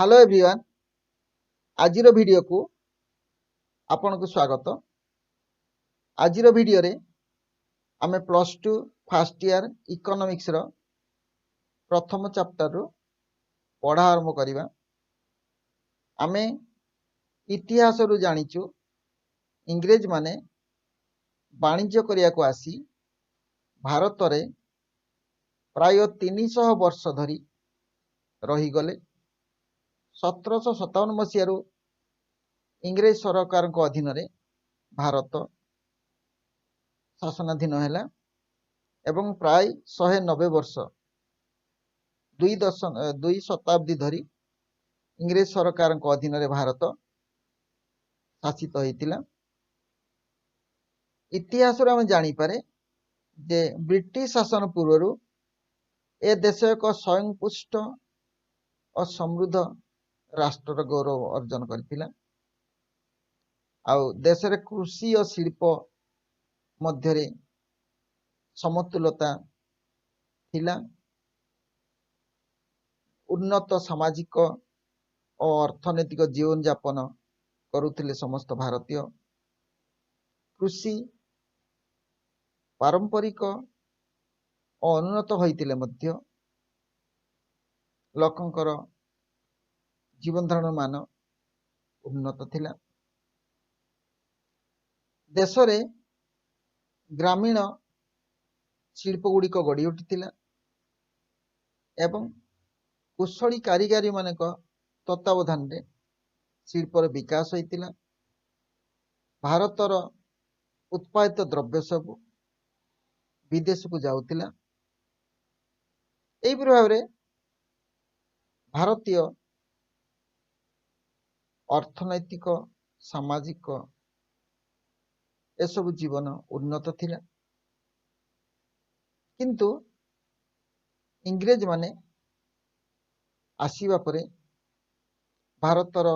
Hello everyone. आजिर video को आपन को स्वागत। आजिर वीडियो रे आमे +2 फर्स्ट ईयर इकोनॉमिक्स रो प्रथम चैप्टर रो पढ़ा आरंभ करिबा। आमे इतिहास रो जानिचु इंग्रेज माने वाणिज्य करिया को आसी भारत रे प्राय 300 वर्ष धरी रही गले। 1757 मसीह इंग्रेज सरकार को अधीन रे भारत शासनाधीन हैला एवं प्राय 190 वर्ष दुई शताब्दी धरी इंग्रेज सरकार को अधीन रे भारत शासित होइतिला। इतिहास रे हम जानी पारे जे ब्रिटिश शासन पूर्व ए देश एक स्वयं पुष्ट और समृद्ध राष्ट्र गौरव अर्जन करथिला। आउ देश रे कृषि और शिल्प मध्य रे समतुलता थिला। उन्नत सामाजिक और अर्थनैतिक जीवन यापन करुथिले समस्त भारतीय। कृषि पारंपरिक और उन्नत होइतिले मध्य लोकंकर जीवन धारण मान उन्नत थिला। देश रे ग्रामीण शिल्प गुड़िक गढ़ी उठिथिला एवं कुशली कारीगरी मानक तत्वावधान रे शिल्पर विकास होइतिला। भारतर उत्पादित द्रव्य सब विदेश को जाउतिला। एही भाव रे भारतीय अर्थनैतिक सामाजिक एसबु जीवन उन्नत थिला। किंतु इंग्रेज माने आसीबा परे भारतर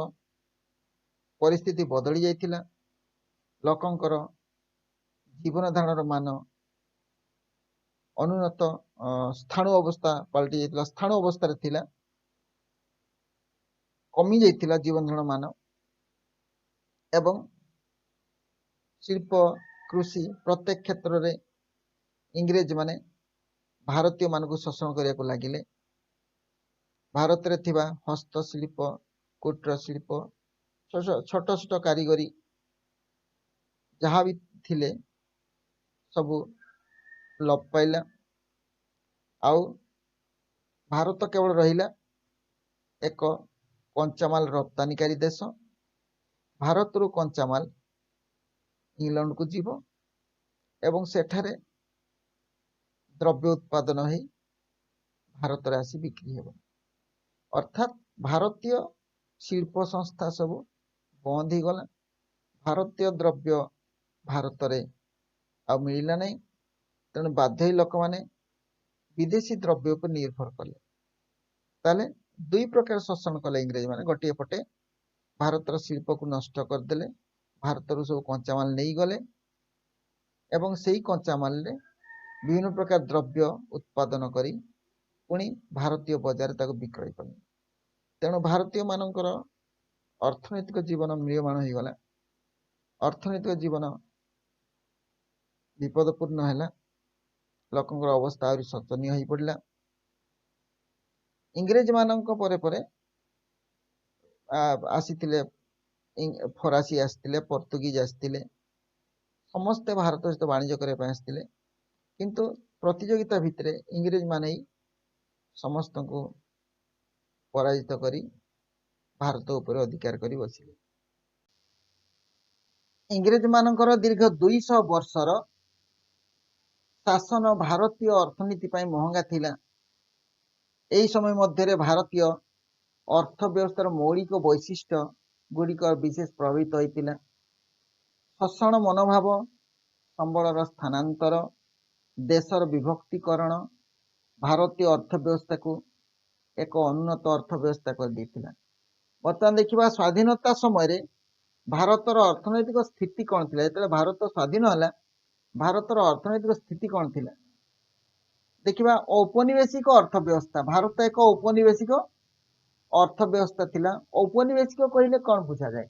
परिस्थिति बदली जाइतिला। लोकंकर जीवन धारण मान अनुन्नत स्थाणु अवस्था पलटि जाइतिला। स्थाणु अवस्था रे थिला, कमी जाइतिला जीवन धारण मान एवं शिल्प कृषि प्रत्येक क्षेत्र रे इंग्रेज माने भारतीय मान को शोषण करिया को लागिले। भारत रे थिबा हस्तशिल्प, कुटीर शिल्प, छोट छोट कारीगरी जहाँ भी थिले सबु लोप पाइला। आउ भारत केवल रहिला एक कंचामाल रप्तानीकारी देश। भारत रु कंचामाल इंग्लैंड को जीव एवं सेठारे द्रव्य उत्पादन है भारत रे आसी बिक्री हेबो। अर्थात भारतीय शिल्प संस्था सब बंद ही गला। भारतीय द्रव्य भारत रे आ मिलला नहीं। तेणु बाध्य लोक माने विदेशी द्रव्य पर निर्भर कले। ताले दुई प्रकार शोषण कले इंग्रेज माने। गोटे पटे भारतर शिल्प को नष्ट करदेले, भारत रु सब कंचामाल नहीं गले एवं सेही कंचामाल रे विभिन्न प्रकार द्रव्य उत्पादन करी पुणी भारतीय बजार ताको विक्रय कले। तेणु भारतीय मानकर अर्थनैतिक जीवन म्रियमाण हो गला। अर्थनैतिक जीवन विपदपूर्ण है। लोकंकर अवस्था आहुरी शोचनीय हो पड़ा। इंग्रेज मानक परे परे आसीथिले फरासी आसथिले, पोर्तुगीज आसथिले, समस्ते भारत सहित वाणिज्य करने पे आसथिले। किंतु प्रतियोगिता भितरे इंग्रेज माने ही समस्त को पराजित करी भारत ऊपर अधिकार करी बसिले। इंग्रेज मानकर दीर्घ 200 वर्षर शासन भारतीय अर्थनीति पाई महंगा थिला। एही समय मध्य भारतीय अर्थव्यवस्थार मौलिक वैशिष्ट्य गुड़िक विशेष प्रभावित होइतिला। शोषण मनोभाव, संबलर स्थानांतर, देशर विभक्तिकरण भारतीय अर्थव्यवस्था को एक अनुन्नत अर्थव्यवस्था कर देथिला। बर्तमान देखिबा स्वाधीनता समय भारतर अर्थनैतिक स्थिति कौन थिला? जेतेले भारत स्वाधीन होला भारतर अर्थनैतिक स्थिति कौन थिला? देखिबा औपनिवेशिक अर्थव्यवस्था। भारत एक औपनिवेशिक अर्थ व्यवस्था थिला। औपनिवेशिक कहले कौन बुझा जाए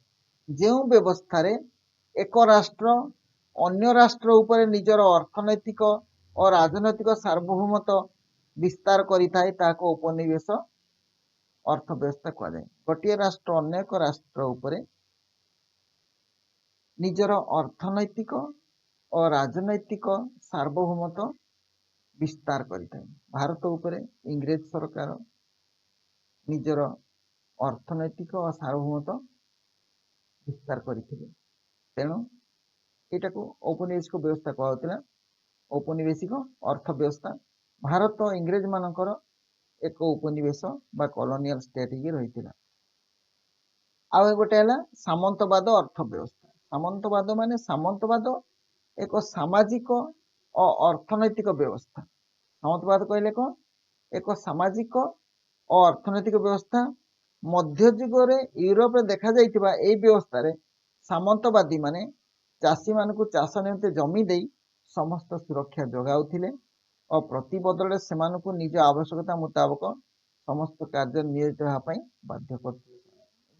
जो व्यवस्था एक राष्ट्र अन्य राष्ट्र उपरे निजर अर्थनैतिक और राजनैतिक सार्वभौमत्व विस्तार करिथाए ताको उपनिवेश अर्थव्यवस्था कह जाए। गोटे राष्ट्र अन्य एक राष्ट्र उपरे निजर अर्थनैतिक और राजनैतिक सार्वभौमत्व विस्तार करिथाए। भारत उपरे इंग्रेज सरकार निजर अर्थनैतिक और सार्वभौमत्व विस्तार करथिले। तेणु एटा को औपनिवेशिक व्यवस्था कहउतिला। औपनिवेशिक अर्थव्यवस्था भारत इंग्रेज मानकर एक उपनिवेश बा कॉलोनियल स्टेट ही रही। आउ गोटे है सामंतवाद अर्थव्यवस्था। सामंतवाद माने सामंतवाद एक सामाजिक और अर्थनैतिक व्यवस्था। सामंतवाद कहले कौन एक सामाजिक और अर्थनैतिक व्यवस्था मध्ययुग यूरोप देखा जाइथिबा एई व्यवस्था रे सामंतवादी माने चाषी मानकु चाष निमंते जमी देई समस्त सुरक्षा जोगाउथिले और प्रति बदले सेमानकु निज आवश्यकता मुताबक समस्त कार्य नियोजित होगा पई बाध्य करथिले।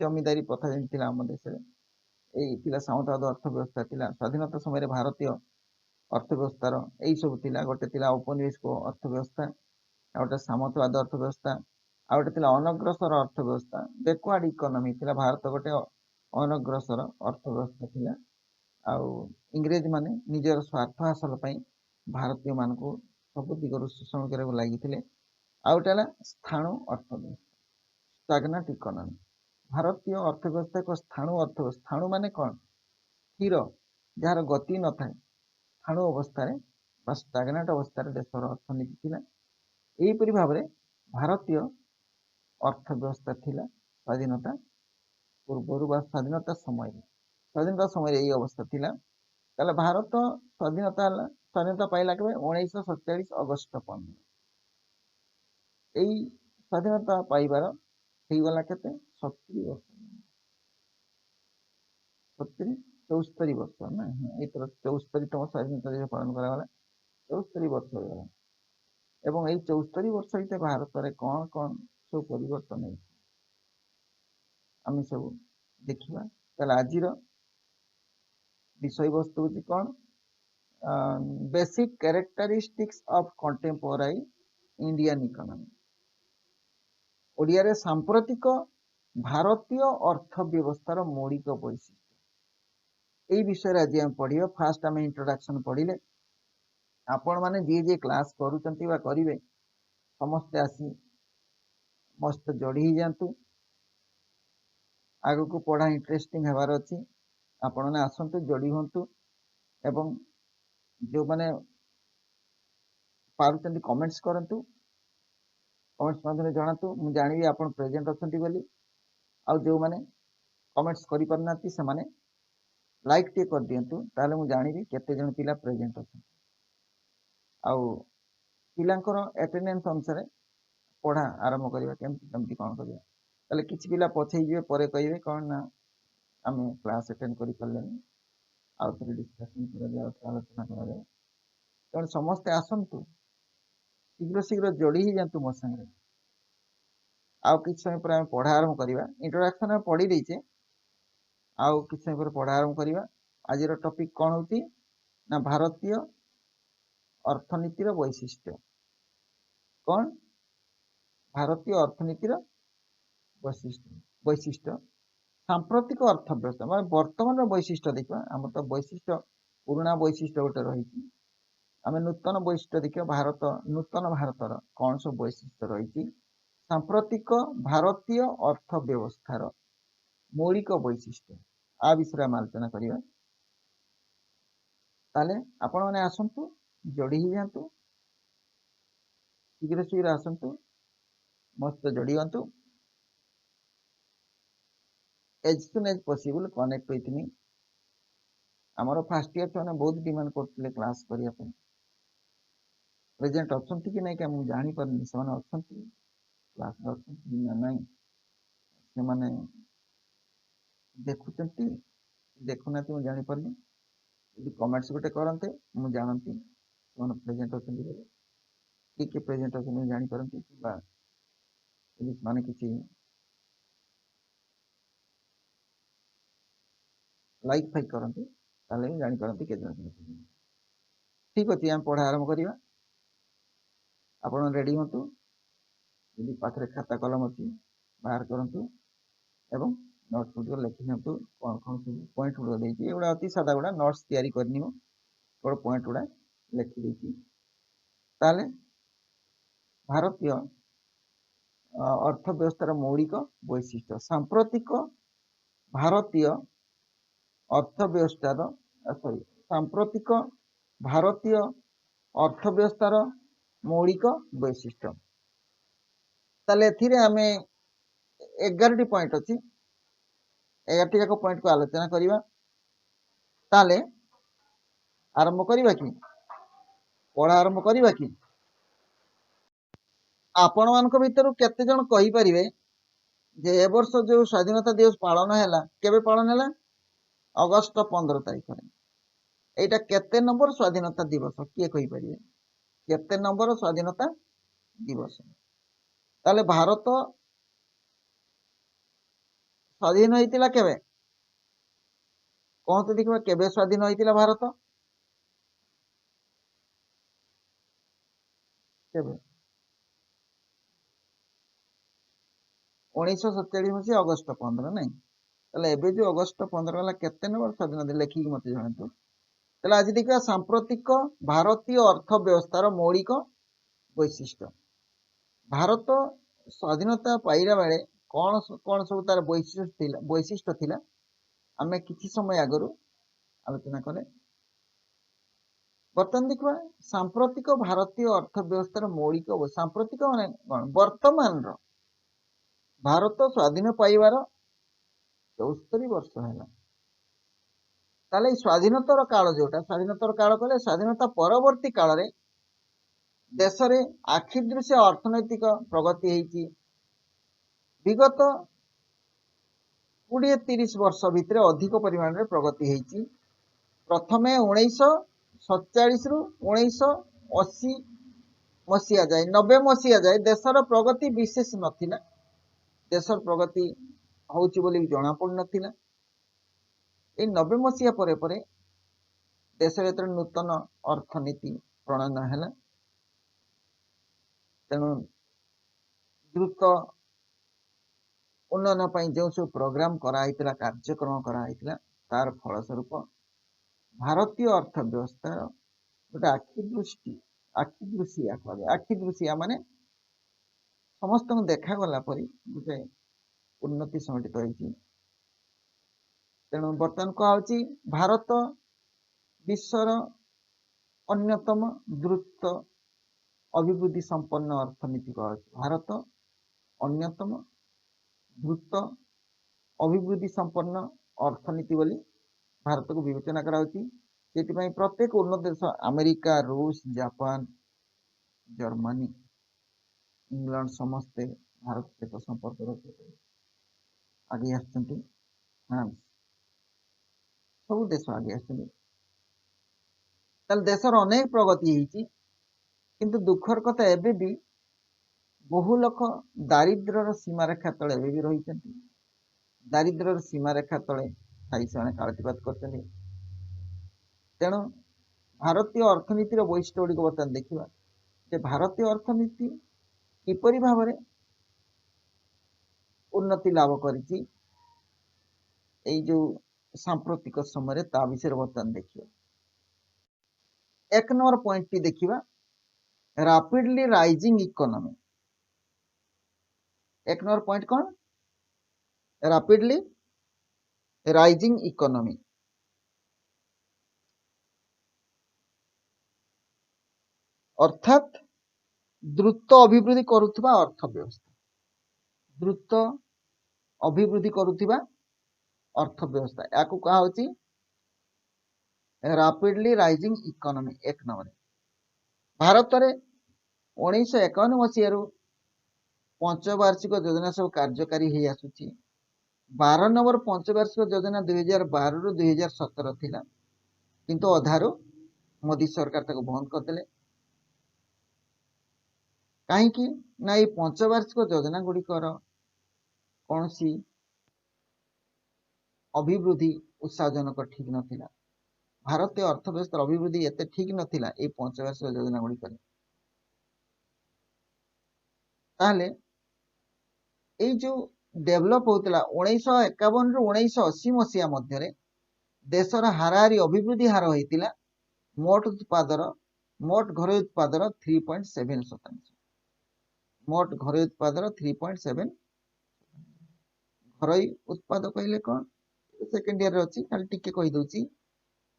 जमीदारी प्रथा जेन थिला हम देश रे एई थिला सामंतवाद अर्थव्यवस्था थिला। स्वाधीनता समय भारतीय अर्थव्यवस्था एई सब थिला। गोटे थिला औपनिवेशिक अर्थव्यवस्था, गोटे सामंतवाद अर्थव्यवस्था, आ गोटे थिला अनग्रसर अर्थव्यवस्था। बैकवर्ड इकोनॉमी थिला। भारत गोटे अनग्रसर अर्थव्यवस्था थिला। आउ इंग्रेज माने निजर स्वार्थ हासिल पई भारतीय मानकु सब दिगरु शोषण करबा लागिथिले। आउ गोटे स्थाणु अर्थव्यवस्था, स्टैग्नेंट इकोनॉमी। भारतीय अर्थव्यवस्था एक स्थाणु अर्थव्यवस्था। स्थाणु माने कौन स्थिर जार गति न थाए स्थाणु अवस्था रे बा स्टैग्नेंट अवस्था रे देशर अर्थनीति थिला। एहीपरि भाव में भारतीय अर्थव्यवस्था थिला स्वाधीनता पूर्व बा स्वाधीनता समय यही अवस्था थिला। ताले भारत स्वाधीनता पाइला के 1947 अगस्त 15 यही स्वाधीनता पाइबार गला केते 70 वर्ष 74 वर्ष ना एतर 74तम स्वाधीनता दिवस पालन करा 74 वर्ष हो गला। एवं यही 74 वर्ष भितर भारत रे कौन कौन सब परिवर्तन है आम सब देखा। ताले आजिर विषय वस्तु हूँ कौन basic characteristics of contemporary Indian economy. Odia रे सांप्रतिक भारतीय अर्थव्यवस्थार मौलिक वैशिष्ट्य यही विषय आज हम पढ़िए। फास्ट आम इंट्रोडक्शन पढ़िले आपण माने जी जे क्लास करूचंती बा करिवे समस्ते आसी मस्त जोड़ी ही जातु। आगु को पढ़ा इंटरेस्टिंग हेबार अछि। आपण ने आसंतु जोड़ी होंतु एवं जो माने पारुचंती कमेंट्स करंतु। कमेंट्स माध्यम जनातु मु जानिबी आपण प्रेजेंट अछंती बोली। आ जो माने कमेंट्स करि परनाती से माने लाइक टे कर दियंतु ताले मु जानिबी केते जन पिला प्रेजेंट अछंती। आ पिलांकर अटेंडेंस अनुसार पढ़ा आरंभ करबा केमती कोन करबा। ताले किछि पिला पछै जिवे परे कहिबे कोन ना आमे क्लास अटेंड करि परलेनी आ थोड़ी डिस्कशन करा जाय आलोचना करा जाय। तेणु समस्ते आसतु शीघ्र शीघ्र जोड़ी ही जातु मो संगे। आउ किछ समय पर आम पढ़ा आरंभ करवा। इंट्रोडक्शन पढ़ी देचे आउ किछ समय पर पढ़ा आरंभ करवा। आज टॉपिक कौन होती ना भारतीय अर्थनीतिर वैशिष्ट्य। कौन भारतीय अर्थनीतिर वैशिष्ट्य सांप्रतिक अर्थव्यवस्था मैं वर्तमान वैशिष्ट्य देखा। आम तो वैशिष्ट्य पुराणा वैशिष्ट्य गोटे रही आम नूतन वैशिष्ट्य देखिए। भारत नूतन भारतर कौन सब वैशिष्ट्य रही सांप्रतिक भारतीय अर्थव्यवस्थार मौलिक वैशिष्ट्य आ विषय आम आलोचना करवा। ताले आपण माने आसंतु जोड़ी ही जातु शीघ्र शीघ्र आसंतु मस्त जोड़ी हंतु। As soon as possible connect with me. आमर फास्ट ईयर छुआ बहुत डिमांड करते क्लास करने प्रेजेंट अच्छा कि नहीं क्या मुझे जानीपारे से क्लास ना ना से देखुं देखुना मुझे जानीपारे यदि कमेंट्स गोटे करते मुझे जानती से प्रेजेंट अच्छा किए प्रेजेंट अच्छा जानीपारती माने किसी लाइक फाइक करती जापारती के ठीक अच्छे आम पढ़ा आरंभ करवा आप रेडी हूँ यदि पाखे खाता कलम अच्छी बाहर करूँ एवं नोट्स गुड़ लिखि नि कौन कौन सब पॉइंट गुड़ा देखिए एगुड़ा अति सादा गुड़ा नोट्स तैयारी करनी केवल पॉइंट गुड़ा लिखिदी ताले भारतीय अर्थव्यवस्थार मौलिक वैशिष्ट्य सांप्रतिक भारतीय अर्थव्यवस्थार सॉरी सांप्रतिक भारतीय अर्थव्यवस्थार मौलिक वैशिष्ट्य ताले एथिरे आमे 11 पॉइंट अच्छी 11 जाक पॉइंट को आलोचना करवा ताले आरंभ करवा कि पढ़ा आरंभ करवा कि आपण मान भितर केते जन कहि परिवे जे ए वर्ष जो स्वाधीनता दिवस पालन हैला केबे पालन हैला अगस्त 15 तारीख रे एटा केते नंबर स्वाधीनता दिवस किए कहि परिवे केते नंबर स्वाधीनता दिवस ताले भारत स्वाधीन होइतिला केबे कहते देखिबा केबे स्वाधीन होइतिला भारत केबे 1947 मसीहा अगस्त 15 नहीं ताले एबे जो अगस्त 15 वाला केते नंबर स्वाधीनता लेखिक मते जानतु ताले आज देखिबा सांप्रतिक भारतीय अर्थव्यवस्थार मौलिक वैशिष्ट्य भारत स्वाधीनता पाइला बेले कौन कौन सब तार वैशिष्ट्य थिला आमे किछि समय आगरु आलोचना कले बर्तमान देखिबा सांप्रतिक भारतीय अर्थव्यवस्थार मौलिक सांप्रतिक माने कोन वर्तमान रो भारत स्वाधीन पाइबार 74 वर्ष है ताले स्वाधीनतार काल जोटा स्वाधीनतार काल कले स्वाधीनता परवर्ती काल रे देश रे आखिदृश्य अर्थनैतिक प्रगति होती विगत 20-30 वर्ष भितर अधिक परिमाण रे प्रगति होती प्रथमे 1947 रु 1980 मसीहा जाए 90 मसीहा जाए देशर प्रगति विशेष नथिला देशर प्रगति होची बोली जना पड़ नथिला 90 मसीहा परे परे देश रे नूतन अर्थनीति प्रणयन है तेणु द्रुत उन्नयन पर जो सब प्रोग्राम कराई कार्यक्रम कराई तार फलस्वरूप भारतीय अर्थव्यवस्था गोटे आखिदृशिया माने समस्त देखागला परी गोटे उन्नति संघटित होती तेणु बर्तमान कहुची भारत विश्वर अन्यतम द्रुत अभिवृद्धि संपन्न अर्थनीति भारत अन्यतम द्रुत अभिवृद्धि संपन्न अर्थनीति बोली भारत को विवेचना करा प्रत्येक उन्नत देश अमेरिका रूस जापान जर्मनी इंग्लैंड समस्ते भारत सहित संपर्क रखते आगे फ्रांस सब देश आगे देशर अनेक प्रगति किंतु दुखर कथा एबे भी बहु लोक दारिद्र्यर सीमारेखा तले भी रही दारिद्र्यर सीमारेखा तले से कालतिपात करते तेणु भारतीय अर्थनीतिर वैशिष्ट्य गुड़िक बर्तमान देखा जे भारतीय अर्थनीति किपरि भाव में उन्नति लाभ करिछि जो सांप्रतिक समय ता विषय बर्तमान देखिए एक नंबर पॉइंट टी देखिबा रैपिडली राइजिंग इकोनॉमी एक नंबर पॉइंट कौन रैपिडली राइजिंग इकोनॉमी अर्थात द्रुत अभिवृद्धि करुवा अर्थव्यवस्था द्रुत अभिवृद्धि करुवा अर्थव्यवस्था या कहा रैपिडली राइजिंग इकोनॉमी एक नंबर भारत में 1951 मसीह पंचवार्षिक योजना सब कार्यकारी हो आसुची 12 नंबर पंचवार्षिक योजना 2012 रु 2017 थिला किंतु अधारू मोदी सरकार ताको बंद करदेले कहीं ना ये पंचवार्षिक योजना गुड़िकर कौन सी अभिवृद्धि उत्साहजनक ठीक नथिला भारतीय अर्थव्यवस्था अभिवृद्धि एते ठीक नथिला ए पंचवार्षिक योजना गुडी करे ताले ए जो डेभलप होतला 1951 रु 1980 मसिया मध्यरे देशर हाराहारी अभिवृद्धि हार होइतिला मोट उत्पादर मोट घरोई उत्पादर 3.7%। मोट घरोई उत्पादर 3.7 घरोई उत्पाद कहले कौन सेकेंड ईयर अच्छी खाली टिके कहि दउची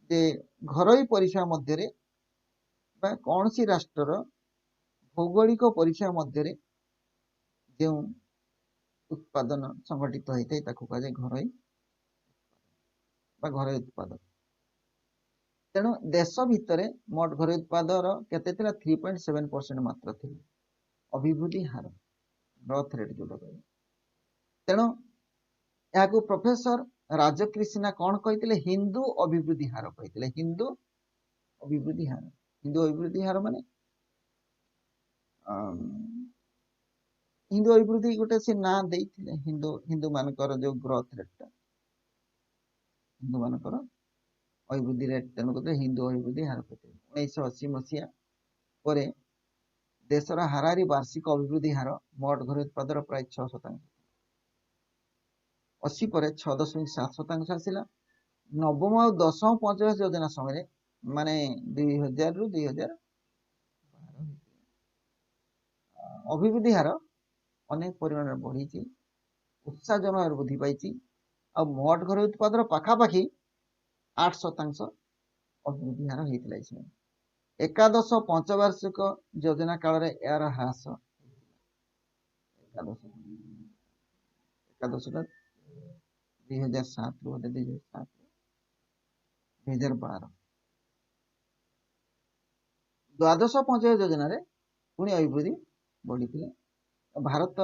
जे घरोई परिसर मध्यरे बा कौन सी राष्ट्रर भौगोलिक परिसर मध्यरे जो उत्पादन संगठित होता है ताकू कहा जाए घरोई बा घरोई उत्पाद तेणु देश भितर मोट घरोई उत्पादर केते थिला 3.7% मात्र थिला अभिवृद्धि हार ग्रोथ रेट जोटा कहले तेणु याकू प्रोफेसर राजकृष्णा कौन कहते हिंदू अभिवृद्धि हार कहते हिंदू अभिवृद्धि हार माने हिंदू अभिवृद्धि गोटे से ना देइथिले हिंदू मानकर जो ग्रोथ रेट हिंदू मानकर अभिवृद्धि रेट तेणु कहते हिंदू अभिवृद्धि हार कहते 1980 मसीहा पर देशर हाराहारी वार्षिक अभिवृद्धि हार मोट घर उत्पादर प्राय 6%। 80 पर 6.7% आसिला नवम और दशम पंचवार्षिक योजना समय माने 2000 रु 2012 अभिवृद्धि हार अनेक परिमाण बढ़ी उत्साहजनक वृद्धि पाई आ मोट घर उत्पादर पाखापाखि 8% अभिवृद्धि हार होता है। एकादश पंचवार्षिक योजना काल रे यार ह्रास एकादश 2007 रु 2007 2012 द्वादश पंचवार्षिक योजना रे पुणी अभिवृद्धि बढ़ी भारत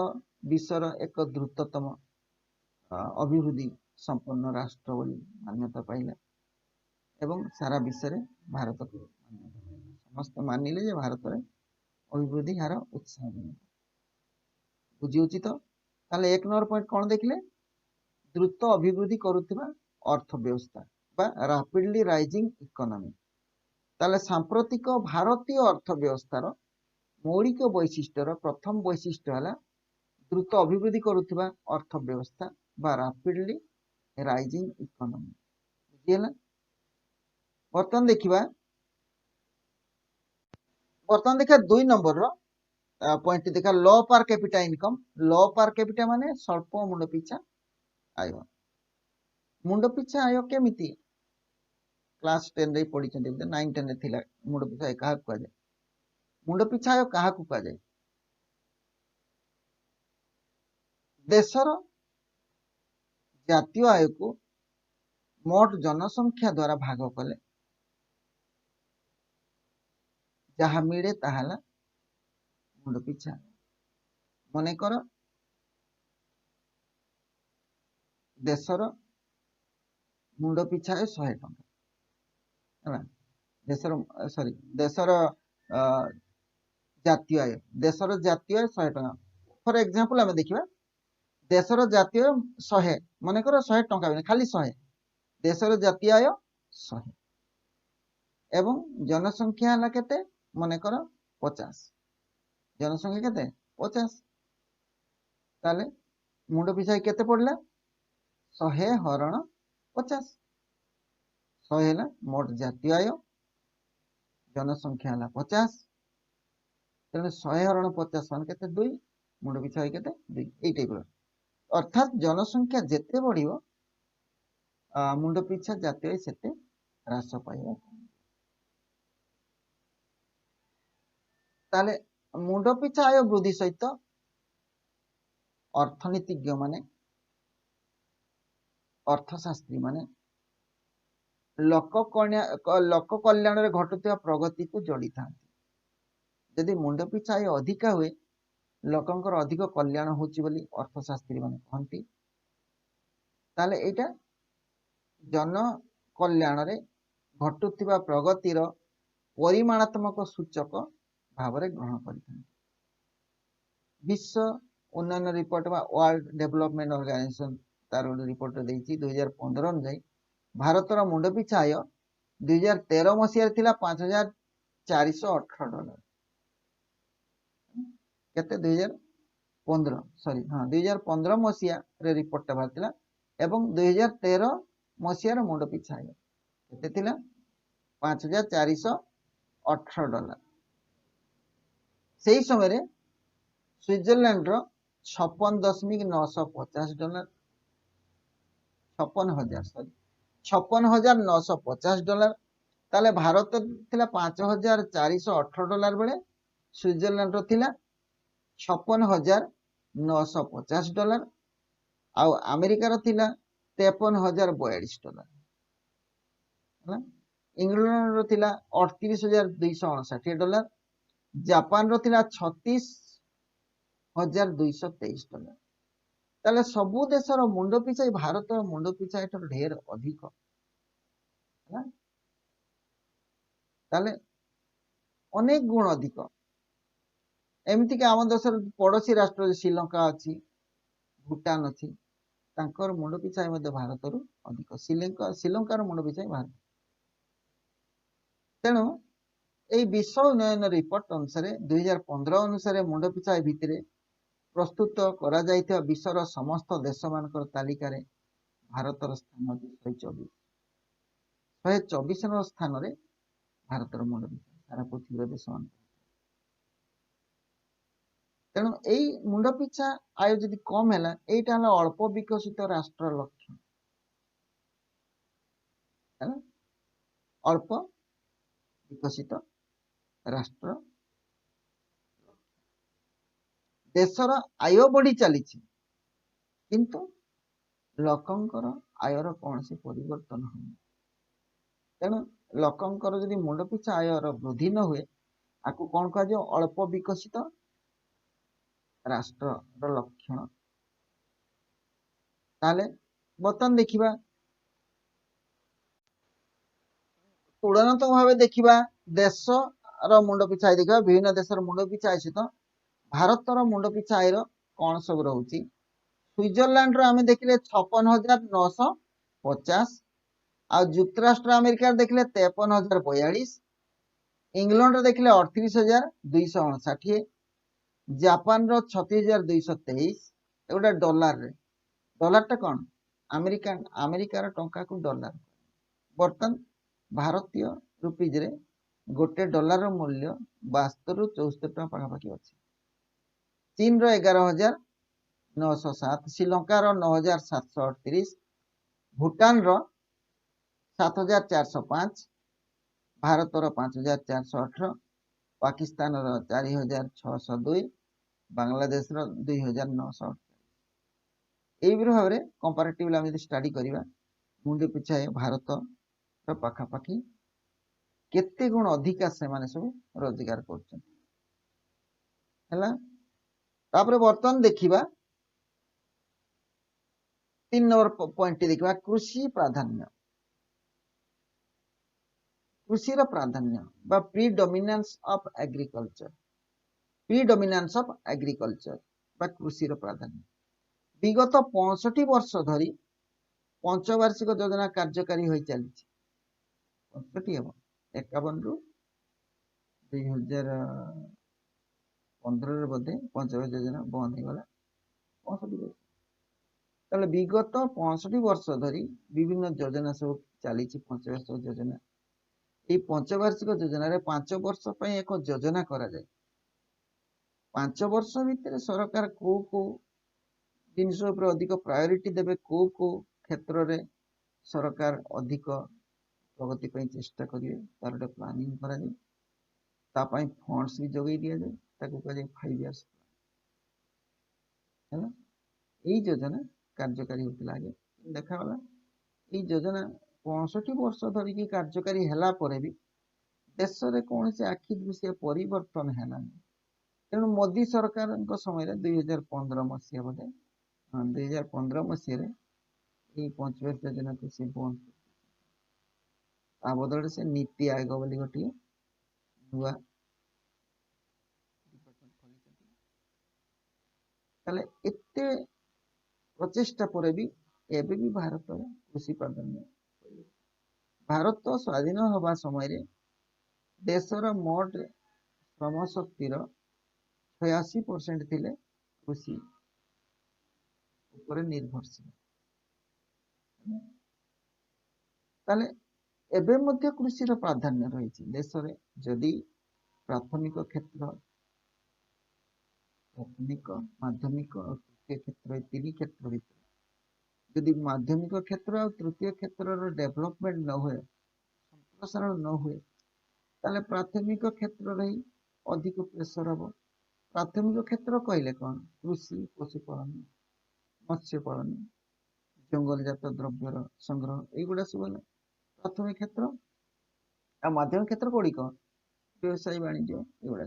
विश्वर एक द्रुततम अभिवृद्धि संपन्न राष्ट्र बोली मान्यता पाइला एवं सारा विश्व में भारत को समस्त मानिले जे भारत में अभिवृद्धि हार उत्साह बुझी तो ताले एक नंबर पॉइंट कौन देखले द्रुत अभिवृद्धि करुवा अर्थव्यवस्था बा रैपिडली राइजिंग इकोनॉमी ताले सांप्रतिक भारतीय अर्थव्यवस्थार मौलिक वैशिष्ट्यर प्रथम वैशिष्ट्य है द्रुत अभिवृद्धि करुवा अर्थव्यवस्था बा रैपिडली राइजिंग इकोनॉमी बुझीगला। बर्तमान देखा 2 नंबर पॉइंट देखा लो पर कैपिटा इनकम लो पर कैपिटा माने स्वल्प मुंड पिछा आय मुंड पिछा आय केमिति क्लास 10 रे पढ़ी 9 10 रे थिला मुंड पिछा आय कहा कह जाय मुंड पिछा आय कहा कह जाय देशर जातीय आय को मोट जनसंख्या द्वारा भाग कले जहाँ मिले ताहला मुंड पिछा मने कर देशर मुंड पिछा 100 टंका देशर सॉरी देशर जातीय आय 100 टंका फॉर एग्जांपल आम देखा देशर जातीय 100 मन कर 100 टंका खाली 100 देशर जातीय आय 100 एवं जनसंख्या है केते मन कर 50 जनसंख्या केते 50 ताले मुंड पिछा केते पड़ला 100 हरण 50 100 है मोट जातीय आय जनसंख्या है 50 तेणु 100 हरण 50 मान केते 2 मुंड पिछा केते 2 एई टाइप अर्थात जनसंख्या जेते बढ़ियो मुंड पिछा जातीय सेते ह्रास पाइबा ताले मुंड पिछा आय वृद्धि सहित अर्थनीतिज्ञ माने अर्थशास्त्री माने लोक कल्याण रे घटुवा प्रगति को जोड़ी था यदि मुंड पिछा आय अधिका हुए लोकंकर अधिक कल्याण होची बोली अर्थशास्त्री माने कहंती ताले एटा जन कल्याण रे घटुवा प्रगतिर परिमाणात्मक सूचक भाव रे ग्रहण करथां विश्व उन्नयन रिपोर्ट बा वर्ल्ड डेवलपमेंट ऑर्गेनाइजेशन तार रिपोर्ट देछि 2015 अनुसार ଭାରତର ମୁଣ୍ଡ ପିଛା ଆୟ 2013 ମସିହାରେ ଥିଲା $5,418। କେତେ 2015 ମସିହାରେ ରିପୋର୍ଟଟା ବାହାରିଥିଲା ଏବଂ 2013 ମସିହାର ମୁଣ୍ଡ ପିଛା ଆୟ କେତେ ଥିଲା $5,418। ସେହି ସମୟରେ ସୁଇଜରଲ୍ୟାଣ୍ଡର $56,950 $56,950। ତାହେଲେ ଭାରତ ଥିଲା $5,418 ବେଳେ ସୁଇଜରଲ୍ୟାଣ୍ଡର ଥିଲା $56,950 ଆଉ ଆମେରିକାର ଥିଲା $53,042 ହେଲା। ଇଂଲଣ୍ଡର ଥିଲା $38,259, ଜାପାନର ଥିଲା $36,223। ତାହେଲେ ସବୁ ଦେଶର ମୁଣ୍ଡ ପିଛା ଭାରତର ମୁଣ୍ଡ ପିଛା ଏଠାରୁ ଢେର ଅଧିକ ହେଲା। ତାହେଲେ ଅନେକ ଗୁଣ ଅଧିକ। ଏମିତିକି ଆମ ଦେଶର ପଡୋଶୀ ରାଷ୍ଟ୍ର ଶ୍ରୀଲଙ୍କା ଅଛି, ଭୁଟାନ ଅଛି, ତାଙ୍କର ମୁଣ୍ଡ ପିଛା ମଧ୍ୟ ଭାରତରୁ ଅଧିକ। ଶ୍ରୀଲଙ୍କାର ମୁଣ୍ଡ ପିଛା ଭାରତ। ତେଣୁ ଏହି ବିଶ୍ୱ ଉନ୍ନୟନ ରିପୋର୍ଟ ଅନୁସାରେ 2015 ଅନୁସାରେ ମୁଣ୍ଡ ପିଛା ଭିତ୍ତିରେ ପ୍ରସ୍ତୁତ କରାଯାଇଥିବା ବିଶ୍ୱର ସମସ୍ତ ଦେଶମାନଙ୍କର ତାଲିକାରେ ଭାରତର ସ୍ଥାନ 124 ସ୍ଥାନରେ ଭାରତର ମୁଣ୍ଡ ପିଛା ସାରା ପୃଥିବୀର ଦେଶମାନ। ତେଣୁ ଏଇ ମୁଣ୍ଡ ପିଛା ଆୟ ଯଦି କମ ହେଲା, ଏଇଟା ହେଲା ଅଳ୍ପ ବିକଶିତ ରାଷ୍ଟ୍ର ଲକ୍ଷଣ ହେଲା। ଅଳ୍ପ ବିକଶିତ ରାଷ୍ଟ୍ର ଦେଶର ଆୟ ବଢି ଚାଲିଛି କିନ୍ତୁ ଲୋକଙ୍କର ଆୟର କୌଣସି ପରିବର୍ତ୍ତନ ହଉନି। ତେଣୁ ଲୋକଙ୍କର ଯଦି ମୁଣ୍ଡ ପିଛା ଆୟର ବୃଦ୍ଧି ନ ହୁଏ, ଆକୁ କଣ କୁହାଯିବ? ଅଳ୍ପ ବିକଶିତ ରାଷ୍ଟ୍ରର ଲକ୍ଷଣ। ତାହେଲେ ବର୍ତ୍ତମାନ ଦେଖିବା, ତୁଳନାତ୍ମକ ଭାବେ ଦେଖିବା ଦେଶର ମୁଣ୍ଡ ପିଛା ଆୟ ଦେଖିବା, ବିଭିନ୍ନ ଦେଶର ମୁଣ୍ଡ ପିଛା ଆୟ ସହିତ ଭାରତର ମୁଣ୍ଡ ପିଛା ଆୟର କଣ ସବୁ ରହୁଛି। ସୁଇଜରଲ୍ୟାଣ୍ଡର ଆମେ ଦେଖିଲେ 56,950, ଆଉ ଯୁକ୍ତରାଷ୍ଟ୍ର ଆମେରିକାର ଦେଖିଲେ 53,042, ଇଂଲଣ୍ଡରେ ଦେଖିଲେ 38,259, ଜାପାନର 36,223। ଏଗୁଟା ଡଲାରରେ। ଡଲାରଟା କଣ? ଆମେରିକାର ଟଙ୍କାକୁ ଡଲାର। ବର୍ତ୍ତମାନ ଭାରତୀୟ ରୁପିଜରେ ଗୋଟେ ଡଲାରର ମୂଲ୍ୟ 72ରୁ 74 ଟଙ୍କା ପାଖାପାଖି ଅଛି। ଚୀନର 11,907, ଶ୍ରୀଲଙ୍କାର 9,738, ଭୁଟାନର 7,405, ଭାରତର 5,418, ପାକିସ୍ତାନର 4,602, ବାଂଲାଦେଶର 2,900। ଏଇଭଳି ଭାବରେ କମ୍ପାରେଟିଭଲି ଆମେ ଯଦି ଷ୍ଟଡି କରିବା, ମୁଣ୍ଡ ପିଛା ଭାରତର ପାଖାପାଖି କେତେ ଗୁଣ ଅଧିକା ସେମାନେ ସବୁ ରୋଜଗାର କରୁଛନ୍ତି ହେଲା। ତାପରେ ବର୍ତ୍ତମାନ ଦେଖିବା 3 ନମ୍ବର ପଏଣ୍ଟଟି ଦେଖିବା, କୃଷି ପ୍ରାଧାନ୍ୟ। କୃଷିର ପ୍ରାଧାନ୍ୟ ବା ପ୍ରିଡୋମିନାନ୍ସ ଅଫ ଏଗ୍ରିକଲଚର। ପ୍ରିଡୋମିନାନ୍ସ ଅଫ ଏଗ୍ରିକଲଚର ବା କୃଷିର ପ୍ରାଧାନ୍ୟ। ବିଗତ 65 ବର୍ଷ ଧରି ପଞ୍ଚବାର୍ଷିକ ଯୋଜନା କାର୍ଯ୍ୟକାରୀ ହୋଇ ଚାଲିଛି। 65 ହେବ 51ରୁ 2015ରେ ବୋଧେ ପଞ୍ଚବାର୍ଷିକ ଯୋଜନା ବନ୍ଦ ହେଇଗଲା। 65 ବର୍ଷ। ତାହେଲେ ବିଗତ 65 ବର୍ଷ ଧରି ବିଭିନ୍ନ ଯୋଜନା ସବୁ ଚାଲିଛି। ପଞ୍ଚବାର୍ଷିକ ଯୋଜନା, এই ପଞ୍ଚବାର୍ଷିକ ଯୋଜନାରେ 5 ବର୍ଷ ପାଇଁ ଏକ ଯୋଜନା କରାଯାଏ। 5 ବର୍ଷ ଭିତରେ ସରକାର କୋଉ କୋଉ ଜିନିଷ ଉପରେ ଅଧିକ ପ୍ରାୟୋରିଟି ଦେବେ, କୋଉ କୋଉ କ୍ଷେତ୍ରରେ ସରକାର ଅଧିକ ପ୍ରଗତି ପାଇଁ ଚେଷ୍ଟା କରିବେ, ତାର ଗୋଟେ ପ୍ଲାନିଂ କରାଯାଏ। ତା ପାଇଁ ଫଣ୍ଡସ୍ ବି ଯୋଗାଇ ଦିଆଯାଏ, ତାକୁ କୁହାଯାଏ 5 years ହେଲା। ଏଇ ଯୋଜନା କାର୍ଯ୍ୟକାରୀ ହେଉଥିଲା ଆଗେ, ଦେଖାଗଲା ଏଇ ଯୋଜନା 65 ବର୍ଷ ଧରିକି କାର୍ଯ୍ୟକାରୀ ହେଲା ପରେ ବି ଦେଶରେ କୌଣସି ଆଖି ଦୃଶିଆ ପରିବର୍ତ୍ତନ ହେଲାନି। ତେଣୁ ମୋଦି ସରକାରଙ୍କ ସମୟରେ 2015 ମସିହା ବୋଧେ 2015 ମସିହାରେ এই ପଞ୍ଚବାର୍ଷିକ ଯୋଜନାକୁ ସେ ବନ୍ଦ, ତା ବଦଳରେ ସେ ନୀତି ଆୟୋଗ ବୋଲି ଗୋଟିଏ ନୂଆ ତାହେଲେ ଏତେ ପ୍ରଚେଷ୍ଟା ପରେ ବି ଏବେ ବି ଭାରତର କୃଷି ପ୍ରାଧାନ୍ୟ भारत स्वाधीन हवा समय देशर मोट श्रम शक्तिर 86% थिले कृषि उपर निर्भरशील। ताले एबे मध्य कृषि प्राधान्य रही देश में जदि प्राथमिक क्षेत्र प्राथमिक माध्यमिक और तृतीय क्षेत्र तीन क्षेत्र भीतर जदि माध्यमिक क्षेत्र और तृतीय क्षेत्र डेवलपमेंट न हुए संप्रसारण न हुए ताले प्राथमिक क्षेत्र ही अधिक प्रेसर हम। प्राथमिक क्षेत्र कहले कौन कृषि पशुपालन मत्स्य पालन जंगलजात द्रव्यर संग्रह युड़ा सब प्राथमिक क्षेत्र आ माध्यमिक क्षेत्र कौड़ी कौन व्यवसाय वाणिज्य युड़ा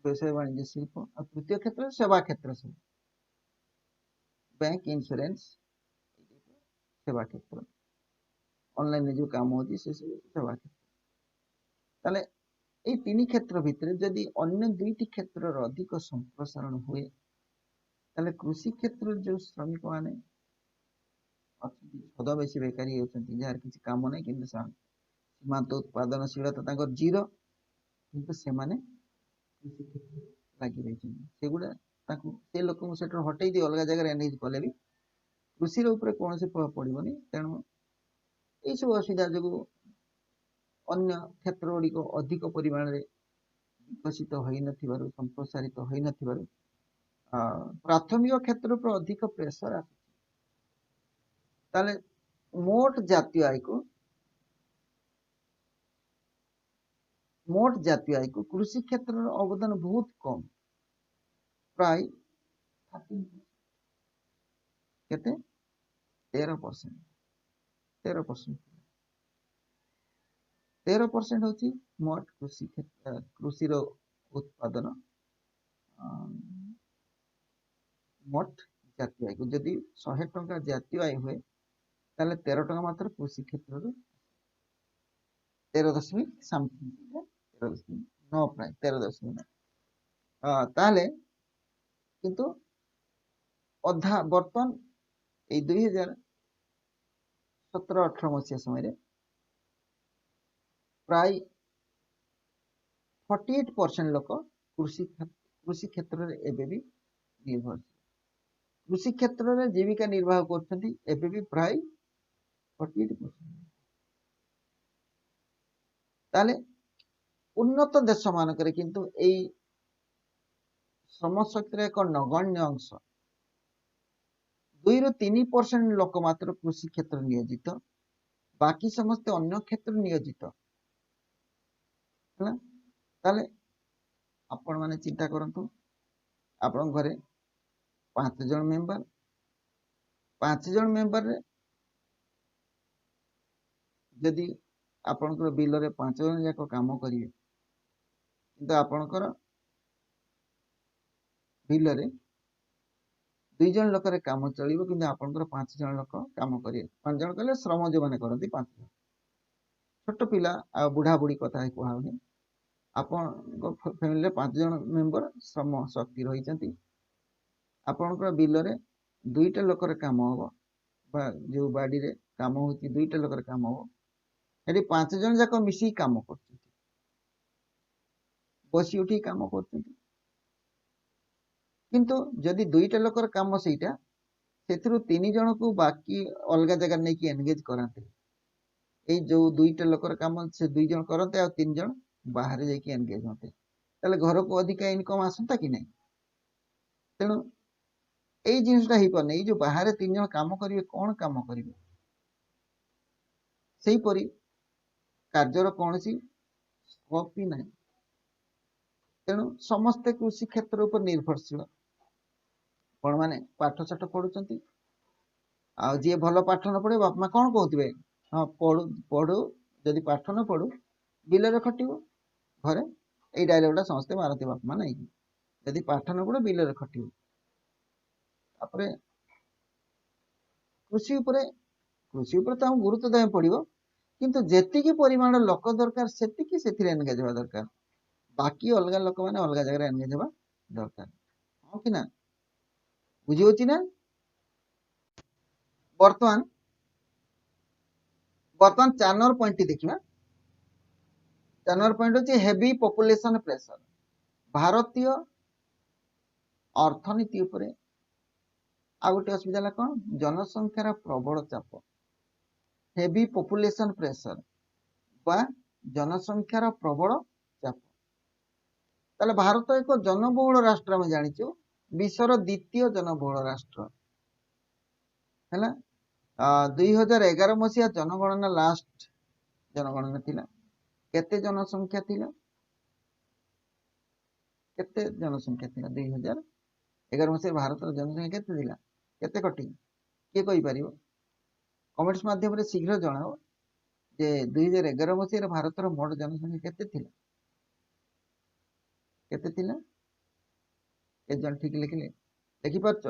व्यवसाय वाणिज्य शिल्प और तृतीय क्षेत्र सेवा क्षेत्र सब बैंक इंश्योरेंस सेवा क्षेत्र ऑनलाइन जो काम होती से सब सेवा क्षेत्र ताले ये तीन क्षेत्र भितर जदि अन्य दुईटी क्षेत्र अधिक संप्रसारण हुए ताले कृषि क्षेत्र जो श्रमिक माने छदबेशी बेकारी होती जार किसी काम नहीं कि सीमांत उत्पादनशीलता जीरो किंतु से माने कृषि क्षेत्र लगी रही सेगुड़ा से लोक हटई दी अलग जगह एनगेज कले भी कृषि कौन से प्रभाव पड़ोनी तेणु ये सब असुविधा जो अन्य क्षेत्र गुड़िक अधिक परिमाण में विकसित हो संप्रसारित हो प्राथमिक क्षेत्र पर अधिक प्रेसर आसे मोट जातीय आय को कृषि क्षेत्र अवदान बहुत कम प्राय 13% 13% होची मोट कृषि क्षेत्र कृषि उत्पादन मोट जातीय आय को जदि 100 टंका जातीय आय हुए ताले 13 टंका मात्र कृषि क्षेत्र 13.9 प्राय 13.9 ताले किंतु अधा बर्तन ये 2017-18 मसीहा समय प्राय 48% लोक कृषि क्षेत्र में एबे भी निर्भर कृषि क्षेत्र में जीविका निर्वाह कर प्राय 48%। ताले उन्नत देश मानक किंतु यही श्रम शक्तिर एक नगण्य अंश 2-3% लोक मात्र कृषि क्षेत्र नियोजित बाकी समस्त अन्य क्षेत्र नियोजित ताले आपण माने चिंता करंतु आपण घरे 5 जन मेंबर जदि आपणकर बिल रे 5 जन जाक काम करिवे किंतु आपणकर बिल रे 2 जन लोक रे काम चलिबो किंतु आपणकर 5 जन लोक काम करिवे 5 जन कहले श्रम जो माने करंती 5 जन छोट पिला आ बुढ़ा बुढ़ी कथा कहउनी आपण फैमिली 5 जन मेंबर श्रम शक्ति रही आपणकर बिल रे 2टा लोक रे काम हो जो बाड़ी रे काम होती 2टा लोक रे काम हो ये 5 जन जाक मिसी काम कर बसी उठी काम कर किंतु जदि 2टा लोकर काम सेटा से 3 जन को बाकी अलग जगह नहीं कि एनगेज कराते ये जो 2टा लोकर काम से 2 जन करते आ 3 जन बाहर जाके एनगेज होते ताले घर को अधिक इनकम आसंता कि नहीं तेणु यही जिनटा हो पाने जो बाहर 3 जन काम करेंगे कौन काम करेंगे से परी कार्यर कौन सी स्कोप भी नहीं तेणु समस्ते कृषि क्षेत्र पर निर्भरशील कौन माने पाठ साठ पढ़ुंट आ जी भल पाठ न पढ़े बापा कौन कहते हाँ पढ़ू पढ़ू जदि पाठ न पढ़ू बिल खटो घरे ये डायलॉगटा समस्ते मारती बापा माँ नहीं जदि पाठ न पढ़ू बिल खटो कृषि तो हम गुरुत्व देवा पड़ो किंतु जेतिकी परिमाण लोक दरकार सेतिकी से एनगेज हवा दरकार बाकी अलग लोक मैंने अलग जगह एनगेज हवा दरकार हाँ कि ना बुझी होची ना। बर्तमान बर्तमान 4 नंबर पॉइंट देखिए 4 नंबर पॉइंट होची हेवी पॉपुलेशन प्रेशर भारतीय अर्थनीति उपरे आ गोटे असुविधा कौन जनसंख्यार प्रबल चाप हेवी पॉपुलेशन प्रेशर बा जनसंख्यार प्रबल चाप ताले भारत एक जनबहुल राष्ट्र आम जाचु विश्वर द्वितीय जनबहुल राष्ट्र है 2011 मसीहा जनगणना लास्ट जनगणना थिला केते जनसंख्या थिला केते जनसंख्या थिला 2011 मसीहा भारत जनसंख्या केते थिला केते कोटी किए कहि परिबो कमेंट्स माध्यम रे शीघ्र जणाओ जे 2011 मसीहा भारत मोट जनसंख्या केते थिला केते थिला ए जन ठीक लिखले देखि पारछ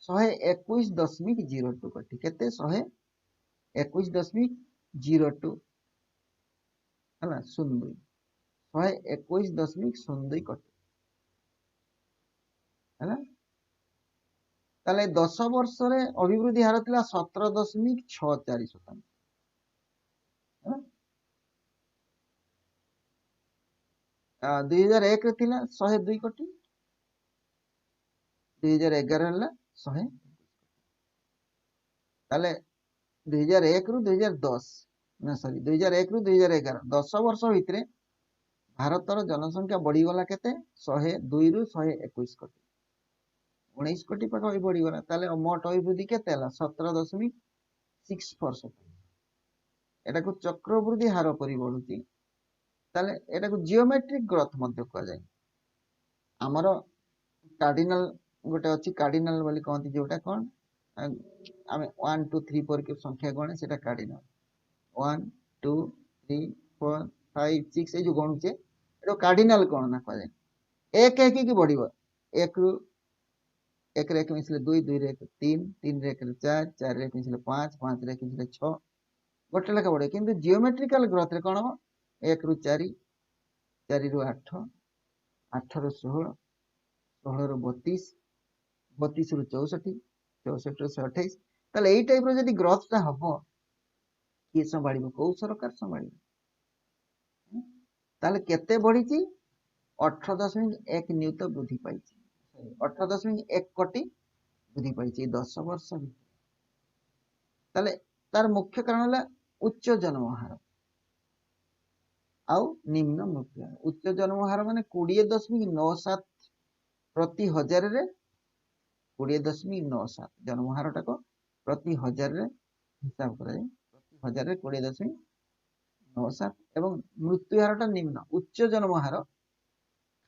121.02 कोटी केते 121.02 है 02 121.02 कोटी है ताले 10 वर्ष रे अभिवृद्धि हार थिला 17.64% है 2001 रे थिला 102 कोटी 2011 हला 100 ताले 2001 रु 2010 ना सॉरी 2001 रु 2011 10 वर्ष भितरे भारतर जनसंख्या बढ़ी गला केते 102 रु 121 कोटी 19 कोटी पाख बढ़ी गला ताले मोट अभिवृद्धि केते हला 17.6% एटा को चक्रवृद्धि हार परि बढ़ुची ताले एटा को जियोमेट्रिक ग्रोथ मध्य कह जाय हमर कार्डिनल गोटे अछि कार्डिनल बोली कहती जोटा कोन आमे 1 2 3 4 के संख्या गणे सेटा कार्डिनल 1 2 3 4 5 6 ए जो गणुचे एटा कार्डिनल कोन ना कह जाय एक एक की बढ़िबो एक रु एक रे एक मिसले 2 2 रे 3 3 रे 4 4 रे मिसले 5 5 रे मिसले 6 गोटे लेखा बढ़े किंतु जियोमेट्रिकल ग्रोथ रे कोन हो 1 रु 4 4 रु 8 8 रु 16 16 रु 32 32 रु 64 64 रु 28 ताले एई टाइप रो जदी ग्रोथ ता हबो कि संभाळिबो को सरकार संभाळिबो ताले केते बढ़ीची 18.1 न्यूट वृद्धि पाइची 18.1 कोटी वृद्धि पाइची 10 वर्ष ताले तार मुख्य कारण होला उच्च जन्म हार आउ निम्न मृत्यु हार उच्च जन्म हार माने 20.97 प्रति हजार रे 20.97 जन्म हार टाको प्रति हजार रे हिसाब करे प्रति हजार रे 20.97 एवं मृत्यु हार टा निम्न उच्च जन्म हार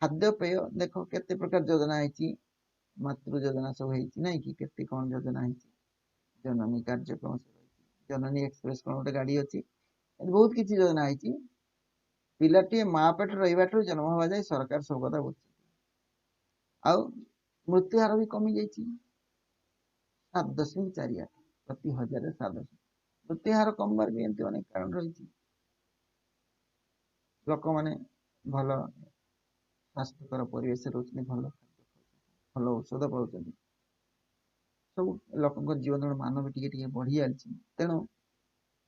खाद्य पेय देखो केते प्रकार योजना आइची मातृ योजना सब हेची नै कि केते कोन योजना आइची जननी कार्यक्रम सब जननी एक्सप्रेस कोन गोटे गाड़ी अछि बहुत किछि योजना आइची पिलाटी माँ पेट रहिबाठु जन्म हवा जाय सरकार सब कथा बुझी आउ मृत्यु हार भी कमी जाइची 7.48 प्रति हजार 7 मृत्यु हार कमबार भी एमती अनेक कारण रही लोक माने भल स्वास्थ्यकर परिवेश रोचनी भल भल औषध पाउछन सब लोक जीवन मान भी टिके बढ़ी जाइए तेणु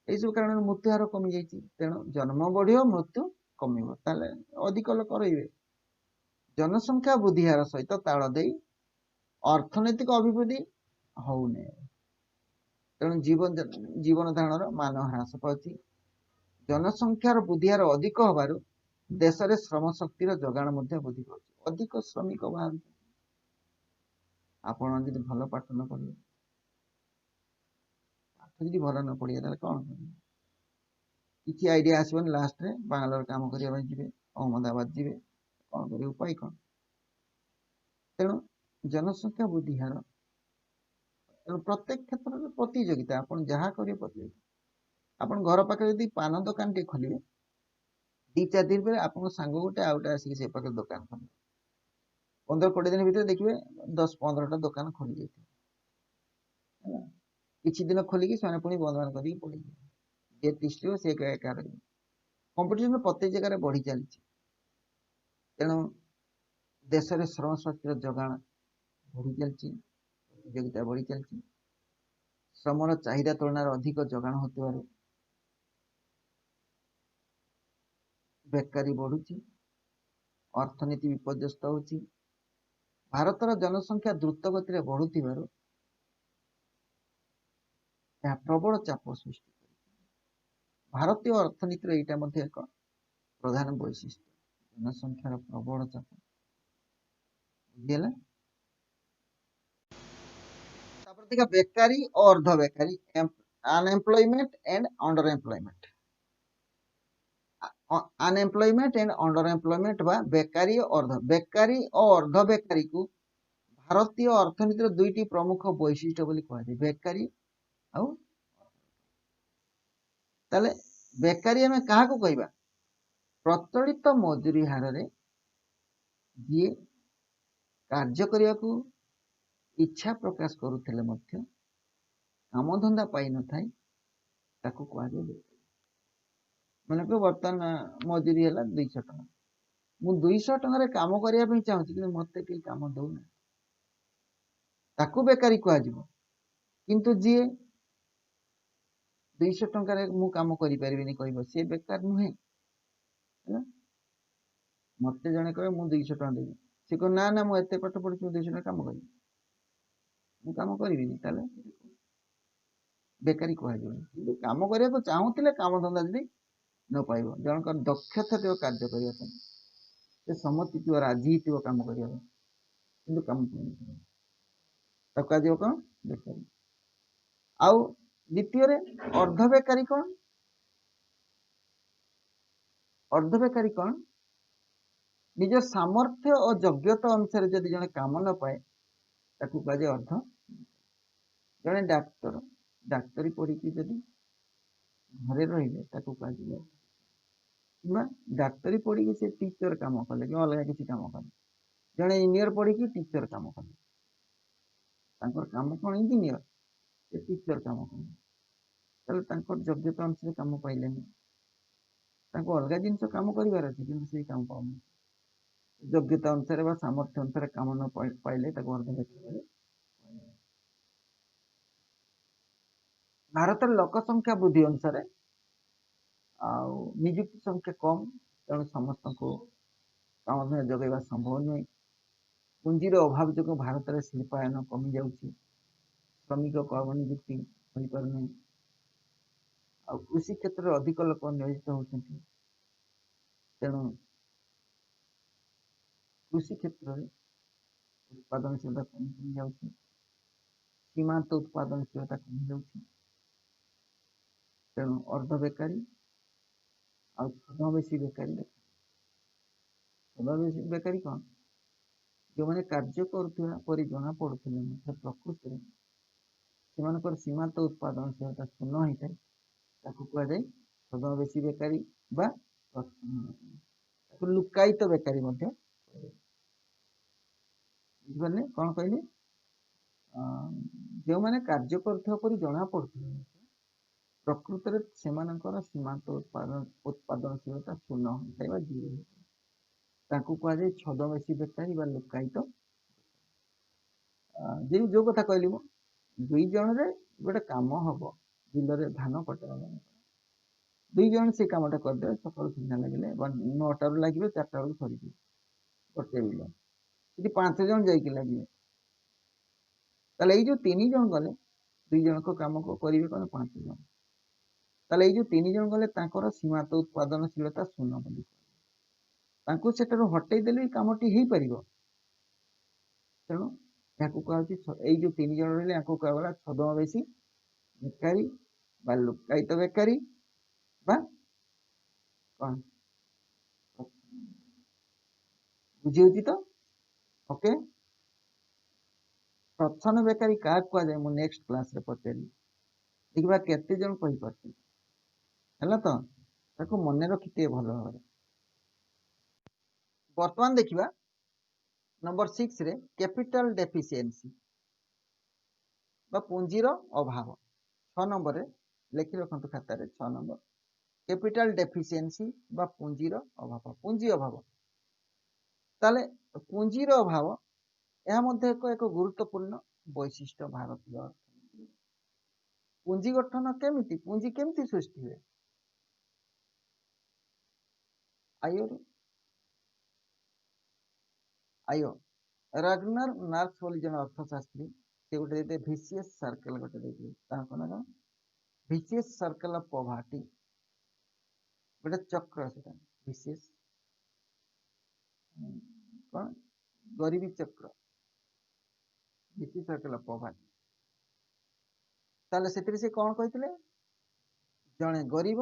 यही सब कारण मृत्यु हार कमी जाइए तेणु जन्म बढ़ियो मृत्यु कमिबो ताले अधिक लोक रहिबे जनसंख्या वृद्धि हार सहित ताल दे अर्थनैतिक अभिवृद्धि होने तेणु जीवन धारण मान ह्रास पाची जनसंख्यार वृद्धि हार अधिक होबारु देश रे श्रम शक्तिर जोगाण मध्य वृद्धि पाउची अधिक श्रमिक बाहर आपण जदि भल पाठ न पढ़िए पाठ जदि भल न पढ़िए ताले कोन किसी आइडिया आसबन लास्ट रे बांग्लोर काम करिया जीवे अहमदाबाद जीवे कौन करिए उपाय कौन तेणु जनसंख्या वृद्धि हार प्रत्येक क्षेत्र में प्रतियोगिता आप जहाँ करेंगे प्रतियोगिता आप घर पाखे यदि पान दुकान टे खोलिए 2-4 दिन पर आप सांग गोटे आउटे आसिक से पाखे दुकान खोल 15-20 दिन भीतर देखिए 10-15टा दुकान खोली जाए किसी दिन खोलिकी से पुणी बंद बांध कर पड़ी जे तिष्ठ से एका रही कंपिटिशन प्रत्येक जगह बढ़ी चली तेणु देश में श्रम शक्तिर जोगाण बढ़ी चलती प्रतियोगिता बढ़ी चलती ଶ୍ରମର ଚାହିଦା ତୁଳନାରେ ଅଧିକ ଯୋଗାଣ ହେଉଥିବାରୁ ବେକାରୀ ବଢୁଛି, ଅର୍ଥନୀତି ବିପର୍ଯ୍ୟସ୍ତ ହେଉଛି। ଭାରତର ଜନସଂଖ୍ୟା ଦ୍ରୁତ ଗତିରେ ବଢୁଥିବାରୁ ଏହା ପ୍ରବଳ ଚାପ ସୃଷ୍ଟି କରିଛି। ଭାରତୀୟ ଅର୍ଥନୀତିର ଏଇଟା ମଧ୍ୟ ଏକ ପ୍ରଧାନ ବୈଶିଷ୍ଟ୍ୟ, ଜନସଂଖ୍ୟାର ପ୍ରବଳ ଚାପ। ବୁଝିହେଲା? ତାପରେ ଦେଖିବା ବେକାରୀ ଓ ଅର୍ଦ୍ଧ ବେକାରୀ, unemployment and under employment. Unemployment and under employment ବା ବେକାରୀ ଓ ଅର୍ଦ୍ଧ ବେକାରୀକୁ ଭାରତୀୟ ଅର୍ଥନୀତିର ଦୁଇଟି ପ୍ରମୁଖ ବୈଶିଷ୍ଟ୍ୟ ବୋଲି କୁହାଯାଏ, ବେକାରୀ ଆଉ। ତାହେଲେ ବେକାରୀ ଆମେ କାହାକୁ କହିବା? ପ୍ରଚଳିତ ମଜୁରୀ ହାରରେ ଯିଏ କାର୍ଯ୍ୟ କରିବାକୁ ଇଚ୍ଛା ପ୍ରକାଶ କରୁଥିଲେ ମଧ୍ୟ କାମଧନ୍ଦା ପାଇନଥାଏ, ତାକୁ କୁହାଯାଏ ବେକାରୀ। ମନେକର ବର୍ତ୍ତମାନ ମଜୁରୀ ହେଲା 200 ଟଙ୍କା, ମୁଁ 200 ଟଙ୍କାରେ କାମ କରିବା ପାଇଁ ଚାହୁଁଛି କିନ୍ତୁ ମତେ କେହି କାମ ଦଉନାହିଁ, ତାକୁ ବେକାରୀ କୁହାଯିବ। କିନ୍ତୁ ଯିଏ 200 ଟଙ୍କାରେ ମୁଁ କାମ କରିପାରିବିନି କହିବ, ସିଏ ବେକାର ନୁହେଁ। ହେଲା? ମତେ ଜଣେ କହିବ ମୁଁ 200 ଟଙ୍କା ଦେବି, ସେ କହିବ ନା ନା ମୁଁ ଏତେ ପାଠ ପଢିଛି, ମୁଁ 200 ଟଙ୍କା କାମ କରିବି, ମୁଁ କାମ କରିବିନି, ତାହେଲେ ବେକାରୀ କୁହାଯିବନି। କିନ୍ତୁ କାମ କରିବାକୁ ଚାହୁଁଥିଲେ କାମଧନ୍ଦା ଯଦି ନ ପାଇବ, ଜଣଙ୍କର ଦକ୍ଷତା ଥିବ କାର୍ଯ୍ୟ କରିବା ପାଇଁ, ସେ ସମ୍ମତି ଥିବ, ରାଜି ଥିବ କାମ କରିବା ପାଇଁ, କିନ୍ତୁ କାମ କରୁନଥିବ, ତାକୁ କୁହାଯିବ କଣ? ବେକାରୀ। ଆଉ ଦ୍ୱିତୀୟରେ ଅର୍ଦ୍ଧ ବେକାରୀ କଣ? ଅର୍ଦ୍ଧ ବେକାରୀ କଣ? ନିଜ ସାମର୍ଥ୍ୟ ଓ ଯୋଗ୍ୟତା ଅନୁସାରେ ଯଦି ଜଣେ କାମ ନ ପାଏ, ତାକୁ କୁହାଯାଏ ଅର୍ଦ୍ଧ। ଜଣେ ଡାକ୍ତରୀ ପଢିକି ଯଦି ଘରେ ରହିଲେ, ତାକୁ କୁହାଯିବ। କିମ୍ବା ଡାକ୍ତରୀ ପଢିକି ସେ ଟିଚର କାମ କଲେ କି ଅଲଗା କିଛି କାମ କଲେ, ଜଣେ ଇଞ୍ଜିନିୟର ପଢିକି ଟିଚର କାମ କଲେ, ତାଙ୍କର କାମ କଣ? ଇଞ୍ଜିନିୟର, ସେ ଟିଚର କାମ କଲେ, ତାହେଲେ ତାଙ୍କର ଯୋଗ୍ୟତା ଅନୁସାରେ କାମ ପାଇଲେନି, ତାଙ୍କୁ ଅଲଗା ଜିନିଷ କାମ କରିବାର ଅଛି କିନ୍ତୁ ସେଇ କାମ ପାଉନି, ଯୋଗ୍ୟତା ଅନୁସାରେ ବା ସାମର୍ଥ୍ୟ ଅନୁସାରେ କାମ ନ ପାଇଲେ ତାକୁ ଅର୍ଦ୍ଧ ବେକାରୀ। ଭାରତରେ ଲୋକ ସଂଖ୍ୟା ବୃଦ୍ଧି ଅନୁସାରେ ଆଉ ନିଯୁକ୍ତି ସଂଖ୍ୟା କମ୍, ତେଣୁ ସମସ୍ତଙ୍କୁ କାମ ଯୋଗାଇବା ସମ୍ଭବ ନୁହେଁ। ପୁଞ୍ଜିର ଅଭାବ ଯୋଗୁଁ ଭାରତରେ ଶିଳ୍ପାୟନ କମି ଯାଉଛି, ଶ୍ରମିକ କର୍ମ ନିଯୁକ୍ତି ହୋଇପାରୁନାହିଁ, ଆଉ କୃଷି କ୍ଷେତ୍ରରେ ଅଧିକ ଲୋକ ନିୟୋଜିତ ହେଉଛନ୍ତି, ତେଣୁ କୃଷି କ୍ଷେତ୍ରରେ ଉତ୍ପାଦନଶୀଳତା କମି ଯାଉଛି, ସୀମାନ୍ତ ଉତ୍ପାଦନଶୀଳତା କମି ଯାଉଛି, ତେଣୁ ଅର୍ଦ୍ଧ ବେକାରୀ ଆଉ ଛଦ୍ମବେଶୀ ବେକାରୀ ଦେଖା। ଛଦ୍ମବେଶୀ ବେକାରୀ କଣ? ଯେଉଁମାନେ କାର୍ଯ୍ୟ କରୁଥିବା ପରି ଜଣା ପଡୁଥିଲେ ମଧ୍ୟ ପ୍ରକୃତିରେ ସେମାନଙ୍କର ସୀମାନ୍ତ ଉତ୍ପାଦନଶୀଳତା ଶୂନ୍ୟ ହେଇଥାଏ, ତାକୁ କୁହାଯାଏ ଛଦ୍ମବେଶୀ ବେକାରୀ ବା ତାକୁ ଲୁକାୟିତ ବେକାରୀ ମଧ୍ୟ। ବୁଝିପାରିଲେ କଣ କହିଲେ? ଯେଉଁମାନେ କାର୍ଯ୍ୟ କରୁଥିବା ପରି ଜଣା ପଡୁଥିଲେ ପ୍ରକୃତରେ ସେମାନଙ୍କର ସୀମାନ୍ତ ଉତ୍ପାଦନଶୀଳତା ଶୂନ୍ୟ ହୋଇଥାଏ ବା ଜିରୋ ହୋଇଥାଏ, ତାକୁ କୁହାଯାଏ ଛଦ୍ମବେଶୀ ବେକାରୀ ବା ଲୁକାୟିତ। ଯୋଉ କଥା କହିଲି ମୁଁ, 2 ଜଣରେ ଗୋଟେ କାମ ହବ, ବିଲରେ ଧାନ କଟା ହବ, 2 ଜଣ ସେ କାମଟା କରିଦେବେ, ସକାଳୁ ସନ୍ଧ୍ୟା ଲାଗିଲେ 9ଟାରୁ ଲାଗିବେ 4ଟା ବେଳକୁ ସରିଯିବ ଗୋଟେ ବିଲ। ଯଦି 5 ଜଣ ଯାଇକି ଲାଗିବେ, ତାହେଲେ ଏଇ ଯୋଉ 3 ଜଣ ଗଲେ 2 ଜଣଙ୍କ କାମ କରିବେ କଣ? 5 ଜଣ। ତାହେଲେ ଏଇ ଯୋଉ 3 ଜଣ ଗଲେ ତାଙ୍କର ସୀମାନ୍ତ ଉତ୍ପାଦନଶୀଳତା ଶୂନ୍ୟ ବୋଲି, ତାଙ୍କୁ ସେଠାରୁ ହଟେଇ ଦେଲେ କାମଟି ହେଇପାରିବ, ତେଣୁ ଏହାକୁ କୁହାଯାଉଛି, ଏଇ ଯୋଉ 3 ଜଣ ରହିଲେ ୟାକୁ କୁହାଗଲା ଛଦ୍ମବେଶୀ ବେକାରୀ ବା ଲୁକାୟିତ ବେକାରୀ ବା କଣ? ବୁଝିହଉଛି ତ? ଓକେ। ପ୍ରଚ୍ଛନ୍ନ ବେକାରୀ କାହାକୁ କୁହାଯାଏ ମୁଁ ନେକ୍ସଟ କ୍ଲାସରେ ପଚାରିବି, ଦେଖିବା କେତେ ଜଣ କହିପାରୁଛନ୍ତି। ହେଲା ତ? ତାକୁ ମନେ ରଖିଥିବେ ଭଲ ଭାବରେ। ବର୍ତ୍ତମାନ ଦେଖିବା ନମ୍ବର 6ରେ କ୍ୟାପିଟାଲ ଡେଫିସିଏନ୍ସି ବା ପୁଞ୍ଜିର ଅଭାବ। 6 ନମ୍ବରରେ ଲେଖି ରଖନ୍ତୁ ଖାତାରେ, 6 ନମ୍ବର କ୍ୟାପିଟାଲ ଡେଫିସିଏନ୍ସି ବା ପୁଞ୍ଜିର ଅଭାବ, ପୁଞ୍ଜି ଅଭାବ। ତାହେଲେ ପୁଞ୍ଜିର ଅଭାବ ଏହା ମଧ୍ୟ ଏକ ଗୁରୁତ୍ୱପୂର୍ଣ୍ଣ ବୈଶିଷ୍ଟ୍ୟ ଭାରତୀୟ ଅର୍ଥନୀତି। पुंजी गठन केमिति पुंजी केमिति सृष्टि हुए आय आय रागनर नार्स बोली जन अर्थशास्त्री से गोटे देते विशियस सर्कल गोटे देते कौन विशियस सर्कल ऑफ पॉवर्टी गोटे चक्र से विशियस कौन गरीबी चक्र विशियस सर्कल ऑफ पॉवर्टी ताले सेतिर से कौन कहते जड़े गरीब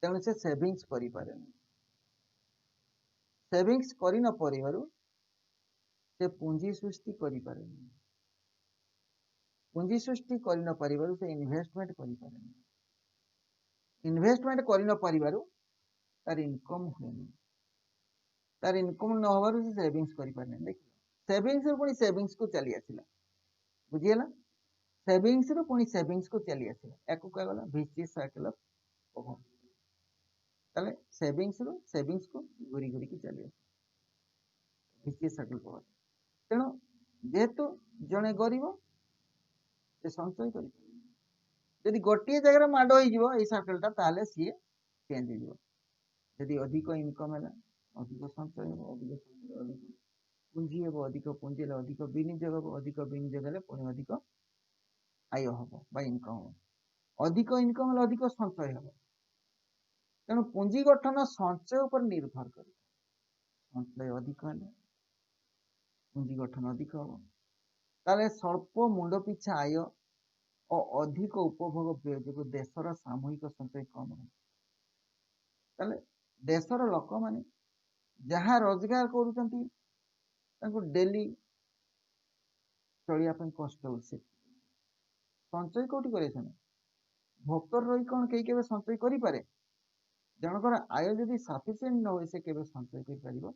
तेणु से सेविंग्स करि पारे सेविंग्स करि न परिबारु से पुंजी सृष्टि करि पारे पुंजी सृष्टि करि न परिबारु से इन्वेस्टमेंट करि पारे इन्वेस्टमेंट करि न परिबारु तार इनकम हुए तार इनकम न होबारु से सेविंग्स करि पारे देख सेविंग्स रो पुनी सेविंग्स को चली आसिला बुझियला सेविंग्स रो पुनी सेविंग्स को चली आसिला एको का गला विशियस सर्कल ऑफ पॉवर्टी ताले सेविंग्स को घुरी घुरी की चली आसिला विशियस सर्कल पॉवर्टी तेणु जेहेतु जड़े गरीब से संचय कर गोटे जगह माड़ हो सर्कलटा ताले सी चेंज हो अधिक इनकम है अधिक संचय हम अधिक संचय अधिक पुंजी हम अधिक पुंजी अधिक विनियोग हम अधिक विनियोग पुणी अधिक आय हम इनकम हम अधिक इनकम अधिक संचय हम तेणु पुंजी गठन संचय उपर निर्भर कर संचय अधिक है पुंजी गठन अधिक हम ताले स्वल्प मुंड पिछा आय और अधिक उपभोग व्यय जो देशर सामूहिक संचय कम है देशर लोक माने जहाँ रोजगार कर डेली चलिया कष्ट हो संचय कौटी करे भोकर रही कौन कई के संचय करें जनकर आय जदि सफिसीयंट न हो से केबे संचय कर पारिबो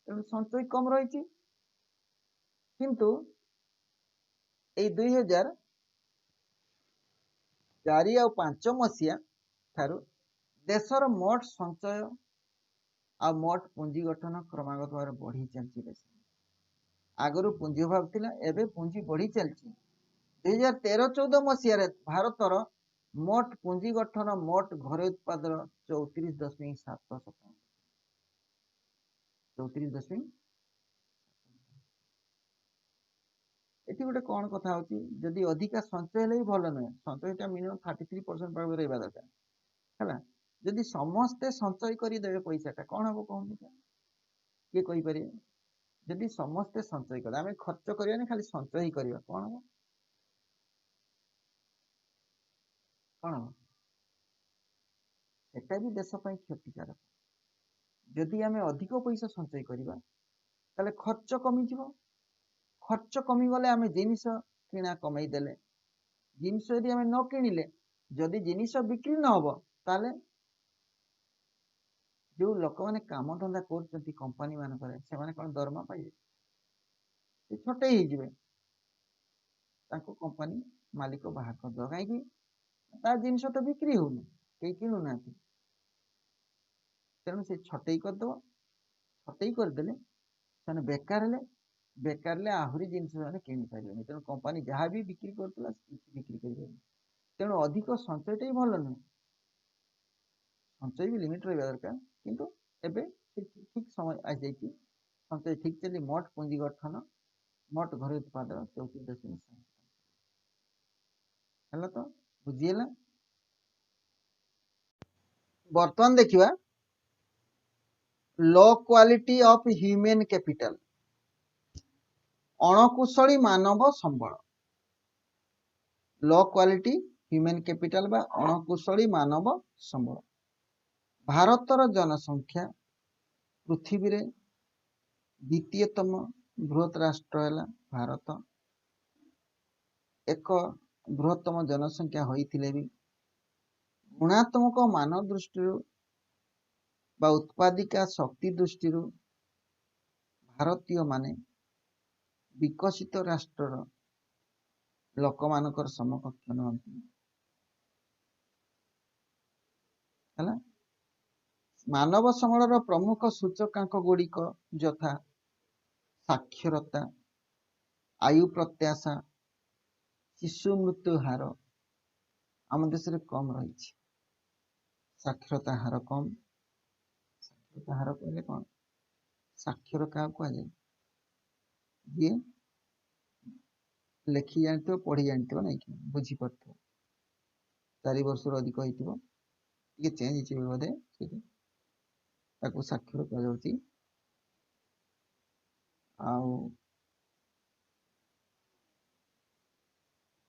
तेणु संचय कम रही किंतु ए 2004 और 5 मसीहा थारु देशर मोट संचय आ मोट पुंजी गठन क्रमागत भाव बढ़ी चलती आगु पुंजी अभाव थिला एबे पुंजी बढ़ी चलती 2013-14 मसीह भारतर मोट पुंजी गठन मोट घरे उत्पादन 34.7% 34.7 एटी गोटे कौन कथा होची जदि अधिका संचय हेले भल नुहे संचयटा मिनिमम 33% पाग रहा दरकार है जदि समस्ते संचय करदे पैसाटा कौन हम कहूँ किए कहीपर जदि समस्ते संचय कर आम खर्च करवा खाली संचय ही करवा कौन हम कौन हम सेटा भी देश क्षतिकारक जदि आम अधिक पैसा संचय करवा ताले खर्च कमी खर्च कमी गले आम जिनिस किणा कमई देले जिनिस यदि आम न किणिले जदि जिनिस बिक्री न हो ताले जो लोक मैंने काम धंदा कर कंपनी मान से कौन दरमा पाइबे छोटे ही कंपनी मालिक बाहर करद कहीं जिनस तो बिक्री होनी कई किणुना तेणु से छटई करदे छटई करदे बेकार आहरी जिन किणी पारे तेणु कंपनी जहाँ भी बिक्री कर बिक्री कर तेणु अधिक संचयटा भल नुहे संचय भी लिमिट रहा दरकार किंतु एबे ठीक समय आ जाइए संचय ठीक चली मोट पुंजी गठन मोट घर उत्पादन 34.7 है तो बुझीगला बर्तमान देखिए low quality of human capital अणकुशली मानव संबल लो क्वालिटी ह्यूमन कैपिटल बा अणकुशली मानव संबल भारतर जनसंख्या पृथ्वी रे द्वितीयतम बृहत राष्ट्र है भारत एक बृहत्तम जनसंख्या होइथिले भी गुणात्मक मान दृष्टि बा उत्पादिका शक्ति दृष्टि भारतीय माने विकसित राष्ट्र लोक मानकर समकक्ष नहंती मानव संबल प्रमुख सूचकांक गुड़िक यथा साक्षरता आयु प्रत्याशा शिशु मृत्यु हार आम देश में कम रही साक्षरता हार कम साक्षरता हार कहले कौन साक्षर क्या कहुए जी लेखि जानी पढ़ी जानी ना कि बुझीपार 4 वर्ष अधिक हो चेंज बोधे साक्षर कह आउ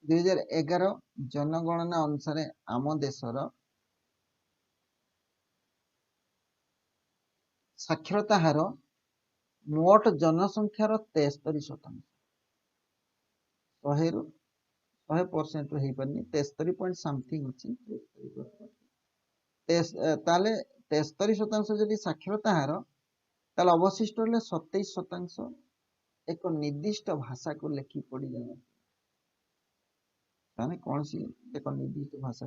2011 जनगणना अनुसार आम देशर साक्षरता हार मोट जनसंख्यार 73% 100% हो पारनी 73 समथिंग अच्छी 73% जदि साक्षरता हार ताल अवशिष्ट 27% एक निर्दिष्ट भाषा को लेखि पढ़ी जाना कौन सी एक निर्दिष्ट भाषा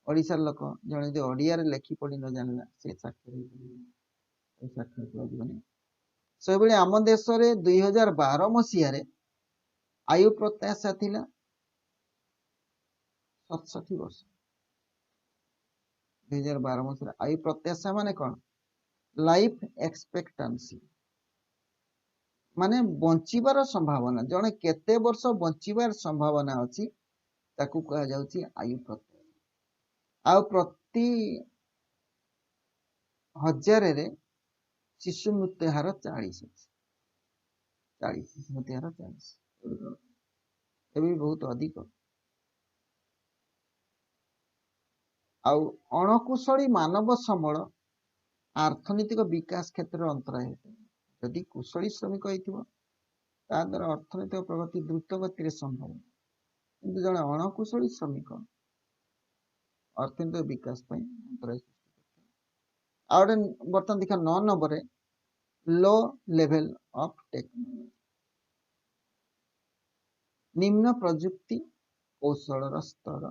ओडिशार लोक जड़े जो ओडिया लेखि पढ़ी न जानला से साक्षर से भाई आम देश में 2012 मसीह आयु प्रत्याशा थिला 67 वर्ष 2012 मसीह आयु प्रत्याशा माने कौन लाइफ एक्सपेक्टेंसी माने बंचिबार संभावना जड़े केते वर्ष बंचिबार संभावना अच्छी ताकू कहा जाउची आयु प्रत्याशा आ प्रति 1000 रे शिशु मृत्यु हार 40 शिशु मृत्यु हार 40 भी बहुत अधिक आउ अणकुशली मानव संबल अर्थनैतिक विकास क्षेत्र में अंतराय यदि कुशली श्रमिक होता द्वारा अर्थनैतिक प्रगति द्रुत गति संभव किंतु जड़े अणकुशली श्रमिक अर्थनैतिक विकास अंतराय आ गए बर्तमान देखा 9 number low level of technology निम्न प्रजुक्ति कौशल स्तर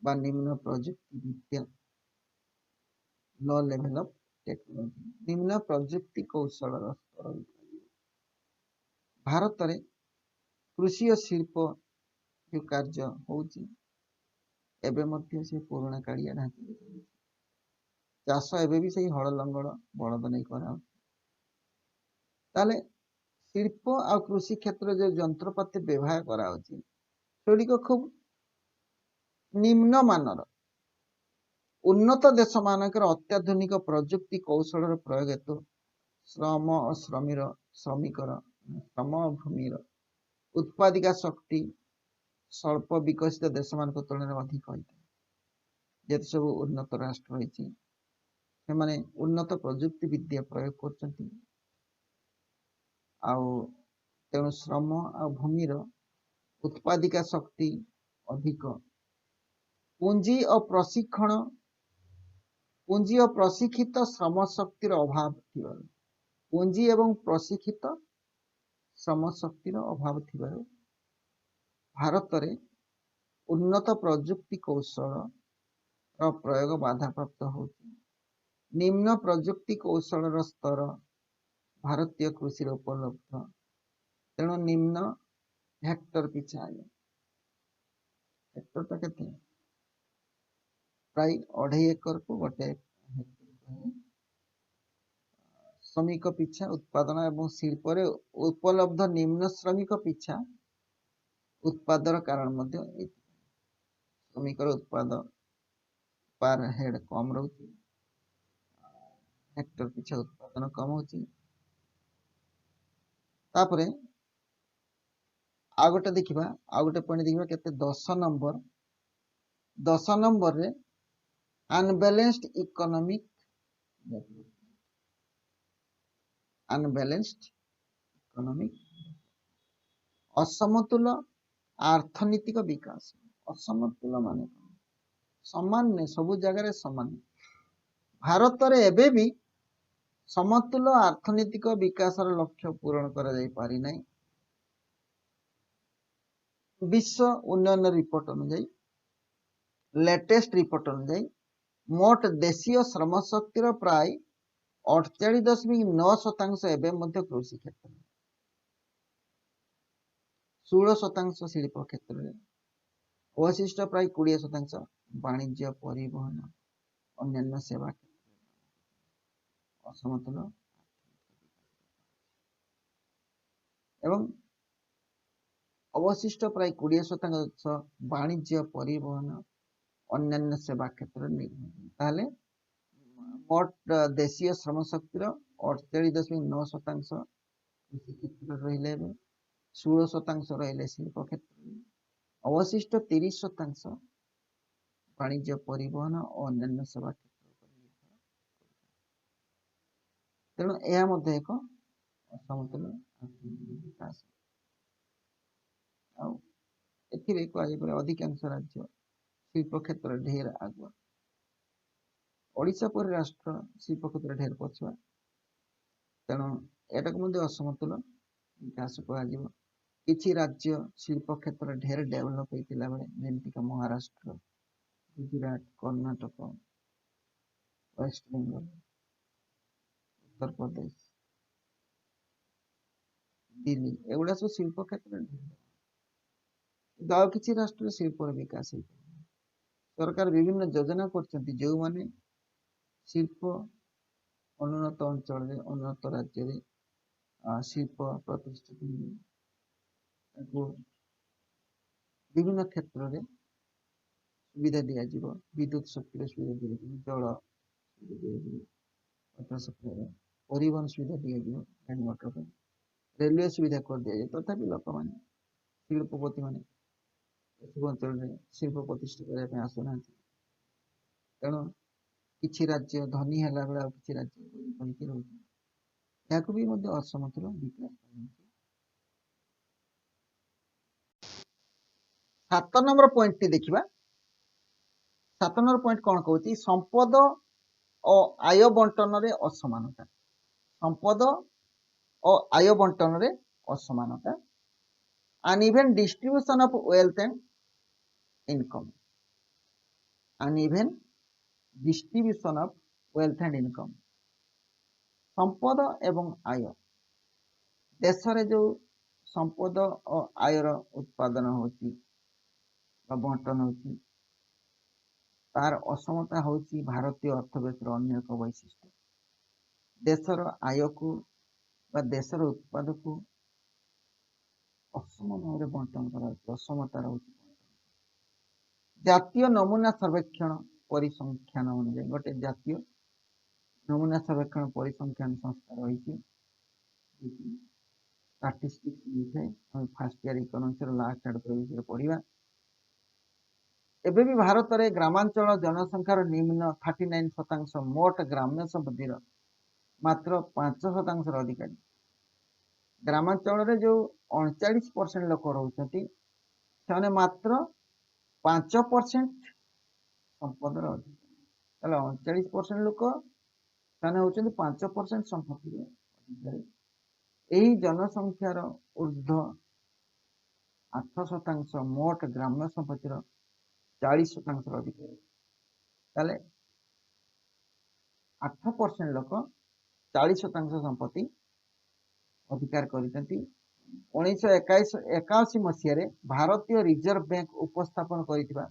बा निम्न प्रजुक्ति विद्या लो लेवल ऑफ टेक्नोलॉजी निम्न प्रजुक्ति कौशल स्तर भारत में कृषि और शिल्प जो कार्य होउची एबे मध्य से पुराणा कालिया ढांचा चाष एबे भी सही हल लंगल बलद नहीं करा ताले शिल्प और कृषि क्षेत्र जो यंत्रपाति व्यवहार करा खूब निम्न मानर उन्नत देश मानक अत्याधुनिक प्रजुक्ति कौशल प्रयोग हेतु श्रम और श्रमिकर श्रम भूमि उत्पादिका शक्ति स्वल्प विकसित देश मान तुलन में अधिक होता है जेत सब उन्नत राष्ट्र रही उन्नत प्रजुक्ति विद्या प्रयोग कर तेणु श्रम आ भूमि उत्पादिका शक्ति अधिक पूंजी और प्रशिक्षित श्रम शक्तिर अभाव पूंजी एवं प्रशिक्षित श्रम शक्तिर अभाव भारत में उन्नत प्रजुक्ति कौशल प्रयोग बाधा प्राप्त हो निम्न प्रजुक्ति कौशल स्तर भारतीय कृषि उपलब्ध तेणु निम्न हेक्टर पिछा हेक्टर टा के प्राय 2.5 एकर को गोटे श्रमिक पिछा उत्पादन एवं शिल्प उपलब्ध निम्न श्रमिक पिछा उत्पादन कारण श्रमिक उत्पाद पर हेड कम रोचे हेक्टर पिछा उत्पादन कम होची तापरे आ गोटे देखिबा आ गोटे पॉइंट देखिबा केते 10 नंबर रे अनबैलेंस्ड इकोनॉमिक असमतुल अर्थनीतिक विकास असमतुल माने समान ने सब जगह समान भारत रे एबे भी समतुल अर्थनीतिक विकास लक्ष्य पूरण करा जाई पारि नै विश्व उन्नयन रिपोर्ट अनुଯାयी लेटेस्ट रिपोर्ट अनुଯାयी मोट देशीय श्रम शक्तिर प्राय 48.9% एवं कृषि क्षेत्र 16% शिल्प क्षेत्र में, अवशिष्ट प्राय 20% वाणिज्य परिवहन अन्य सेवा क्षेत्र असमतुल एवं अवशिष्ट प्राय 20% वाणिज्य परिवहन अन्य सेवा क्षेत्र निर्भर। मोट देशीय श्रम शक्तिर 48.9% कृषि क्षेत्र रहिले, 16% रहिले शिल्प क्षेत्र, अवशिष्ट 30% वाणिज्य परिवहन और अन्य सेवा क्षेत्र। तेणु यह एक असमतुल विकास। अधिकांश राज्य शिल्प क्षेत्र ढेर आगुआ, ओडिशा पर राष्ट्र शिल्प क्षेत्र ढेर पछुआ, तेणु एटा असमतुल विकास कह। किछि राज्य शिल्प क्षेत्र ढेर डेवलप होता बेले जमीक महाराष्ट्र, गुजरात, कर्णाटक, वेस्ट बेंगल, उत्तर प्रदेश, दिल्ली एगुड़ा सब शिल्प क्षेत्र किसी राष्ट्र शिल्प विकास सरकार विभिन्न योजना कर जो माने शिल्प अनुन्नत अंचल अनुन्नत राज्य शिल्प प्रतिष्ठित विभिन्न क्षेत्र में सुविधा दिज्व, विद्युत शक्ति सुविधा दी, जल परिवहन सुविधा दी, मोटर रेलवे सुविधा कर दि जाए। तथापि लोक मैंने शिल्पपति मैंने अंचल शिल्प प्रतिष्ठा करने आसुना, तेणु किसी राज्य धनी है बेला कि राज्य रोचे असमतुल विकास। 7 नंबर पॉइंट टी देखिबा। 7 नंबर पॉइंट कौन कहूँ, संपद और आय बंटन रे असमानता। संपद और आय बंटन रे असमानता, uneven distribution of wealth and income, uneven distribution of wealth and income। संपद एवं आय, देश रे जो संपद और आयर उत्पादन होची बंटन होची, तार असमता होची भारतीय अर्थव्यवस्था अन्य एक वैशिष्ट्य। देशर आय को देशर उत्पाद को असम भाव में बंटन कर असमता रही। जातीय नमूना सर्वेक्षण परिसंख्यान अनुसार गोटे जातीय नमूना सर्वेक्षण परिसंख्यान संस्था रही, statistics first year economics last आड़ पढ़ा। एबे भी भारत में ग्रामांचल जनसंख्यार निम्न 39% मोट ग्राम्य संपत्तिर मात्र 5% अधिकारी। ग्रामांचल जो 39% लोक रोचती से मात्र 5% संपदर अधिकारी। 39% लोक होती 5% संपत्ति अधिकारी। यही जनसंख्यार ऊर्ध्व 8% मोट ग्राम्य संपत्तिर 40% अधिकारी। ताले 8% लोक 40% संपत्ति अधिकार करते। 1981 मसीह भारतीय रिजर्व बैंक उपस्थापन कर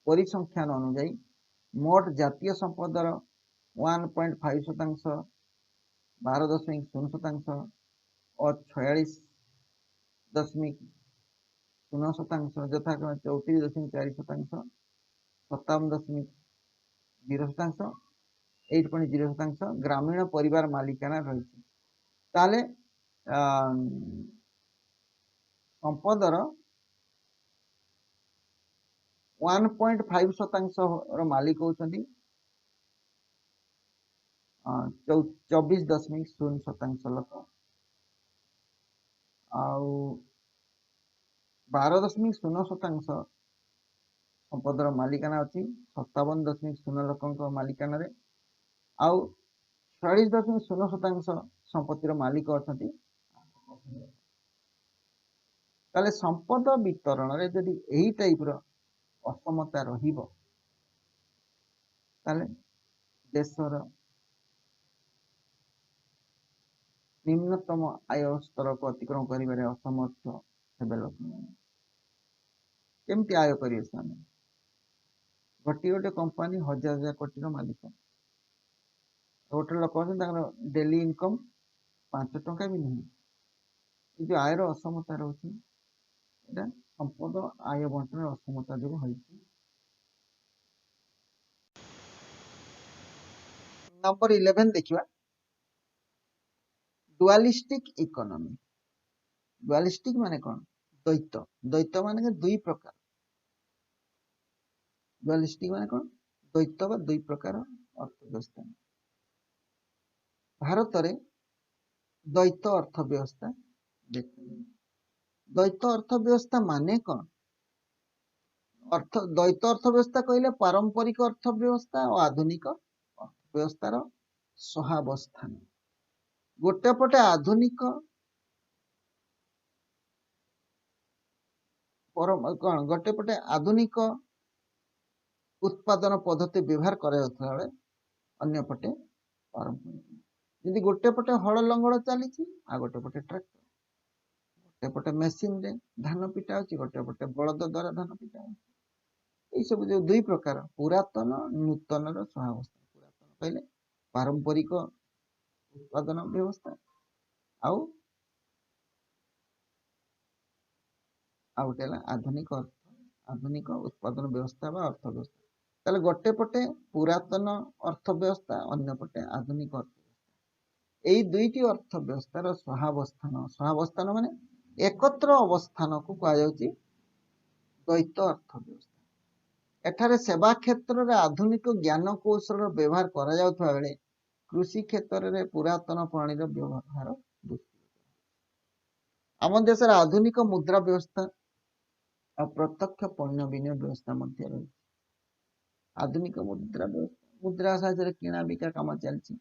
परिसंख्यान अनुजाई मोट जातीय संपदर 1.5%, 12.0% और 46.0% यथाक्रम 34.4%, 57.0%, 8.0% ग्रामीण परिवार मालिकाना रही। ताले संपदर 1.5% मालिक होती 24.0% लोक, 12.0% संपदर मालिकाना अच्छी 57.0 लोक मालिकाना रे, आउ 46.0% संपत्तिर मालिक अच्छा। ताले संपद वितरण रे यदि यही टाइप रो असमता रहिबो ताले देशर निम्नतम आय स्तर को अतिक्रमण करिबारे असमर्थ डेवलपमेंट केमती आय करिए से गोटे गोटे कंपनी हजार हजार कोटी मालिक गोटे लोक डेली इनकम 5 टंका भी नहीं जो आयर असमता रोचे संपद आय बंटन असमता जो नंबर 11 देखिए डुआलिस्टिक इकोनॉमी डुआलिस्टिक माने कौन द्वैत द्वैत माने दुई प्रकार डुआलिस्टिक माने कौन द्वैत बा दुई प्रकार अर्थव्यवस्था भारत में द्वैत अर्थव्यवस्था द्वैत अर्थव्यवस्था माने कौन द्वैत अर्थव्यवस्था कहले पारंपरिक अर्थव्यवस्था और आधुनिक अर्थव्यवस्थार सहावस्थान गोटे पटे आधुनिक कौन गोटे पटे आधुनिक उत्पादन पद्धति व्यवहार करा अन्य पटे पारंपरिक जदि गोटे पटे हल लंगड़ चली आ गोटे पटे ट्रैक्टर गोटे पटे मेसीन रे धान पिटा गोटे पटे बलद द्वारा धान पिटा ये सब जो दुई प्रकार पुरातन नूतन सहावस्था पुरातन कहले पारंपरिक उत्पादन व्यवस्था आउ गोटे आधुनिक आधुनिक उत्पादन व्यवस्था बा अर्थव्यवस्था ताले गोटे पटे पुरातन अर्थव्यवस्था अन्य पटे आधुनिक अर्थव्यवस्था यही दुईटी अर्थव्यवस्थार सहावस्थान माने एकत्र अवस्थान को कहा जाउची द्वैत अर्थव्यवस्था एठारे सेवा क्षेत्र में आधुनिक ज्ञान कौशल व्यवहार करा जाउथवा बेले कृषि क्षेत्र में पुरातन प्रणाली व्यवहार आम देश आधुनिक मुद्रा व्यवस्था और प्रत्यक्ष पण्य विनिमय व्यवस्था मध्य रही आधुनिक मुद्रा साहाय्य किणा बिका कम चलती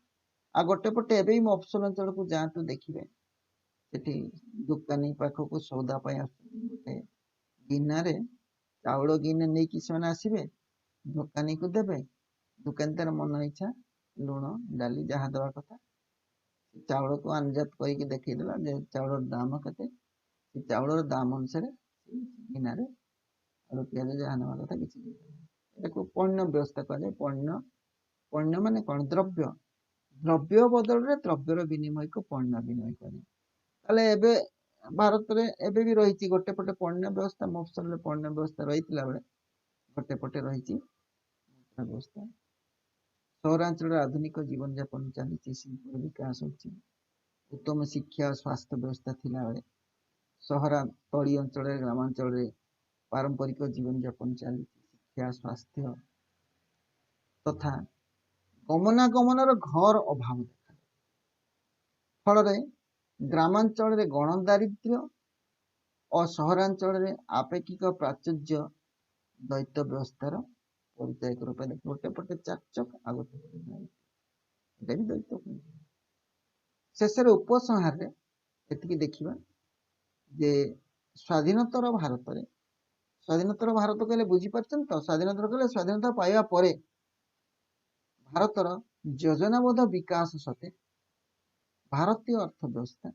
आ गोटे पटे एवं मफसल अंचल को जातु देखिए सेठी दुकानी पाखक सौदा गोटे गिनारे चाउल गिने नहीं कि आसवे दुकानी को देवे दुकान तार मन इच्छा लुण डाली जहाँ दवा कथा चाउल को अनजात करके देखईदेला चाउल दाम के चाउल दाम अनुसार गिनारे आलू पिज जहाँ ना कथा कि पण्य व्यवस्था कह पण्य पण्य मान कौन द्रव्य द्रव्य बदल में द्रव्यर विनिमय को पण्य विनिमय करे भारत में एबे भी रही गोटे पटे पण्य व्यवस्था मफसल पण्य व्यवस्था रही बेले गोटे पटे रही मुद्रा व्यवस्था सहरांचल आधुनिक जीवन यापन चली शिल्प विकास होती उत्तम शिक्षा स्वास्थ्य व्यवस्था थिला बेले सहरा तली अंचल ग्रामांचल पारंपरिक जीवन यापन चली शिक्षा स्वास्थ्य तथा गमनागमन घर अभाव देखा फल ग्रामांचल गण दारिद्र्य और सहरांचल आपेक्षिक प्राचुर्य द्वैत व्यवस्थार परिचायक रूप गोटे पटे चाकचक आ गोटे पटे द्वैत शेष उपसंहार एति देखा जे स्वाधीनतर भारत में स्वाधीनतर भारत कहले बुझीपार तो स्वाधीनता कहले स्वाधीनता पाइबा परे भारतर योजनाबद्ध विकास सते भारतीय अर्थव्यवस्था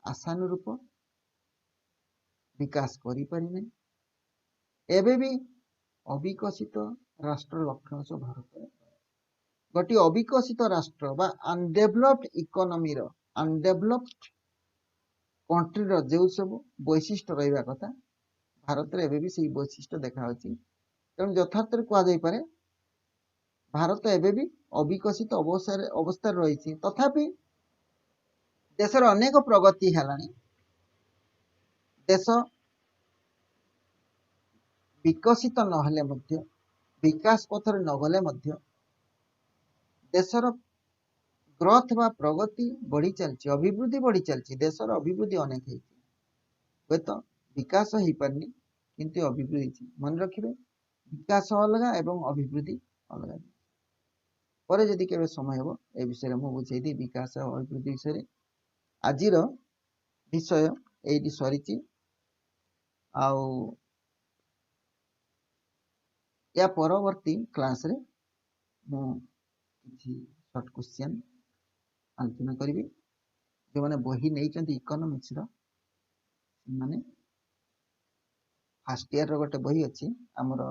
आशानुरूप विकास करि परिने एबे भी अविकसित राष्ट्र लक्षण भारत गोटे अविकसित राष्ट्र बा अनडेभलप्ड इकोनॉमी रो अनडेभलप्ड कंट्री रो जो सब वैशिष्ट्य रहिबा कथा भारत रे एबे भी सही वैशिष्ट्य देखा तेणु यथार्थ कह जाई पारे भारत एबे भी अविकसित अवस्था रही तथापि देशर अनेक प्रगति है देश विकसित नहले मध्य विकास पथर नगले मध्य देशर ग्रोथ बा प्रगति बढ़ी चलती अभिवृद्धि बढ़ी चलती देशर अभिवृद्धि अनेक हे तो विकास हो पारनी किंतु अभिवृद्धि मन रखिए विकास अलग एवं अभिवृद्धि अलग पर जदि के समय हो ए विषय में बुझेदी विकास और अभिवृद्धि विषय आज विषय ये सरी या परवर्ती क्लास रे मु शॉर्ट क्वेश्चन आलोचना करी जो मैंने बही नहीं इकोनॉमिक्स माने फास्ट इयर गोटे बही अच्छी आमर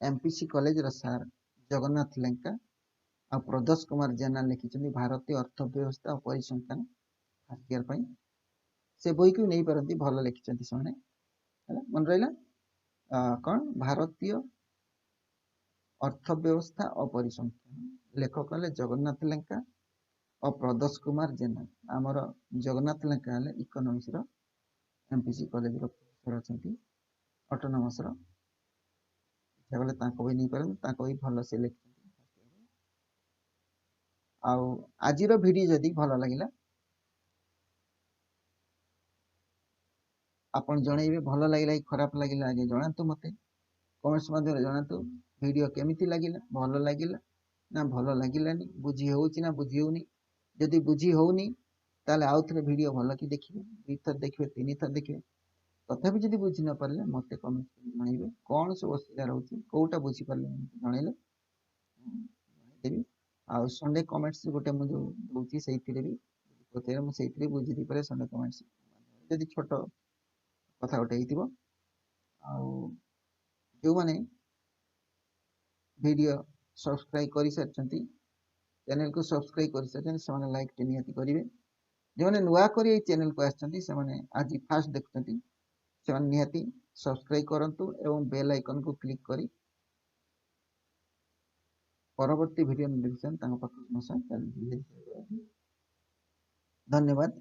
एमपीसी कॉलेज रो सार जगन्नाथ लेंका आ प्रदोष कुमार जेना लिखिं भारतीय अर्थव्यवस्था और परिसंख्यान फास्ट इयर से बही को नहीं पारती भल लिखिं से मन रहा कौन भारतीय अर्थव्यवस्था और परिसंख्यान लेखक हेले जगन्नाथ लेंका और प्रदोष कुमार जेना आमर जगन्नाथ लेंका हेले इकोनॉमिक्स रो एमपीसी कॉलेज रो प्रोफेसर अच्छा ऑटोनोमस रो बोले भी नहीं पारती भी भल से लिखि आज वीडियो जदि भल लगे आपन जनइबे भल लगे कि खराब लगे आगे जनातु मत कमेंट्स मध्य जनातु वीडियो केमिति लगिला भल लगे ना भल लगिलानी बुझी होउची ना बुझी होउनी जदि बुझी होउनी ताले आउ थे वीडियो भल कि देखिए 2 थर देखिए 3 थर देखिए तथापि जदि बुझी न पारे मत कमेंट जनइबे कौन सब असुविधा रोचे कौटा बुझी पारे जनइले देवी आ संडे कमेंट्स गोटे मुझे दूसरी से भी पचारे मुझे बुझी दी पारे संडे कमेंट्स जदि छोट कथा गोटे जो माने वीडियो सब्सक्राइब कर सारी चैनल को सब्सक्राइब कर सारी से लाइक टे निहाती करेंगे जो मैंने नुआ कर चैनल को आसने आज फास्ट देखुं से निहाती सब्सक्राइब करंतु एवं बेल आइकन को क्लिक करी परवर्ती वीडियो नोटिफिकेशन धन्यवाद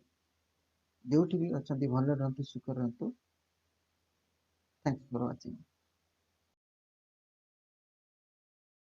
जो भी अच्छा भल रहतु सुख रहतु थैंक्स फॉर वाचिंग।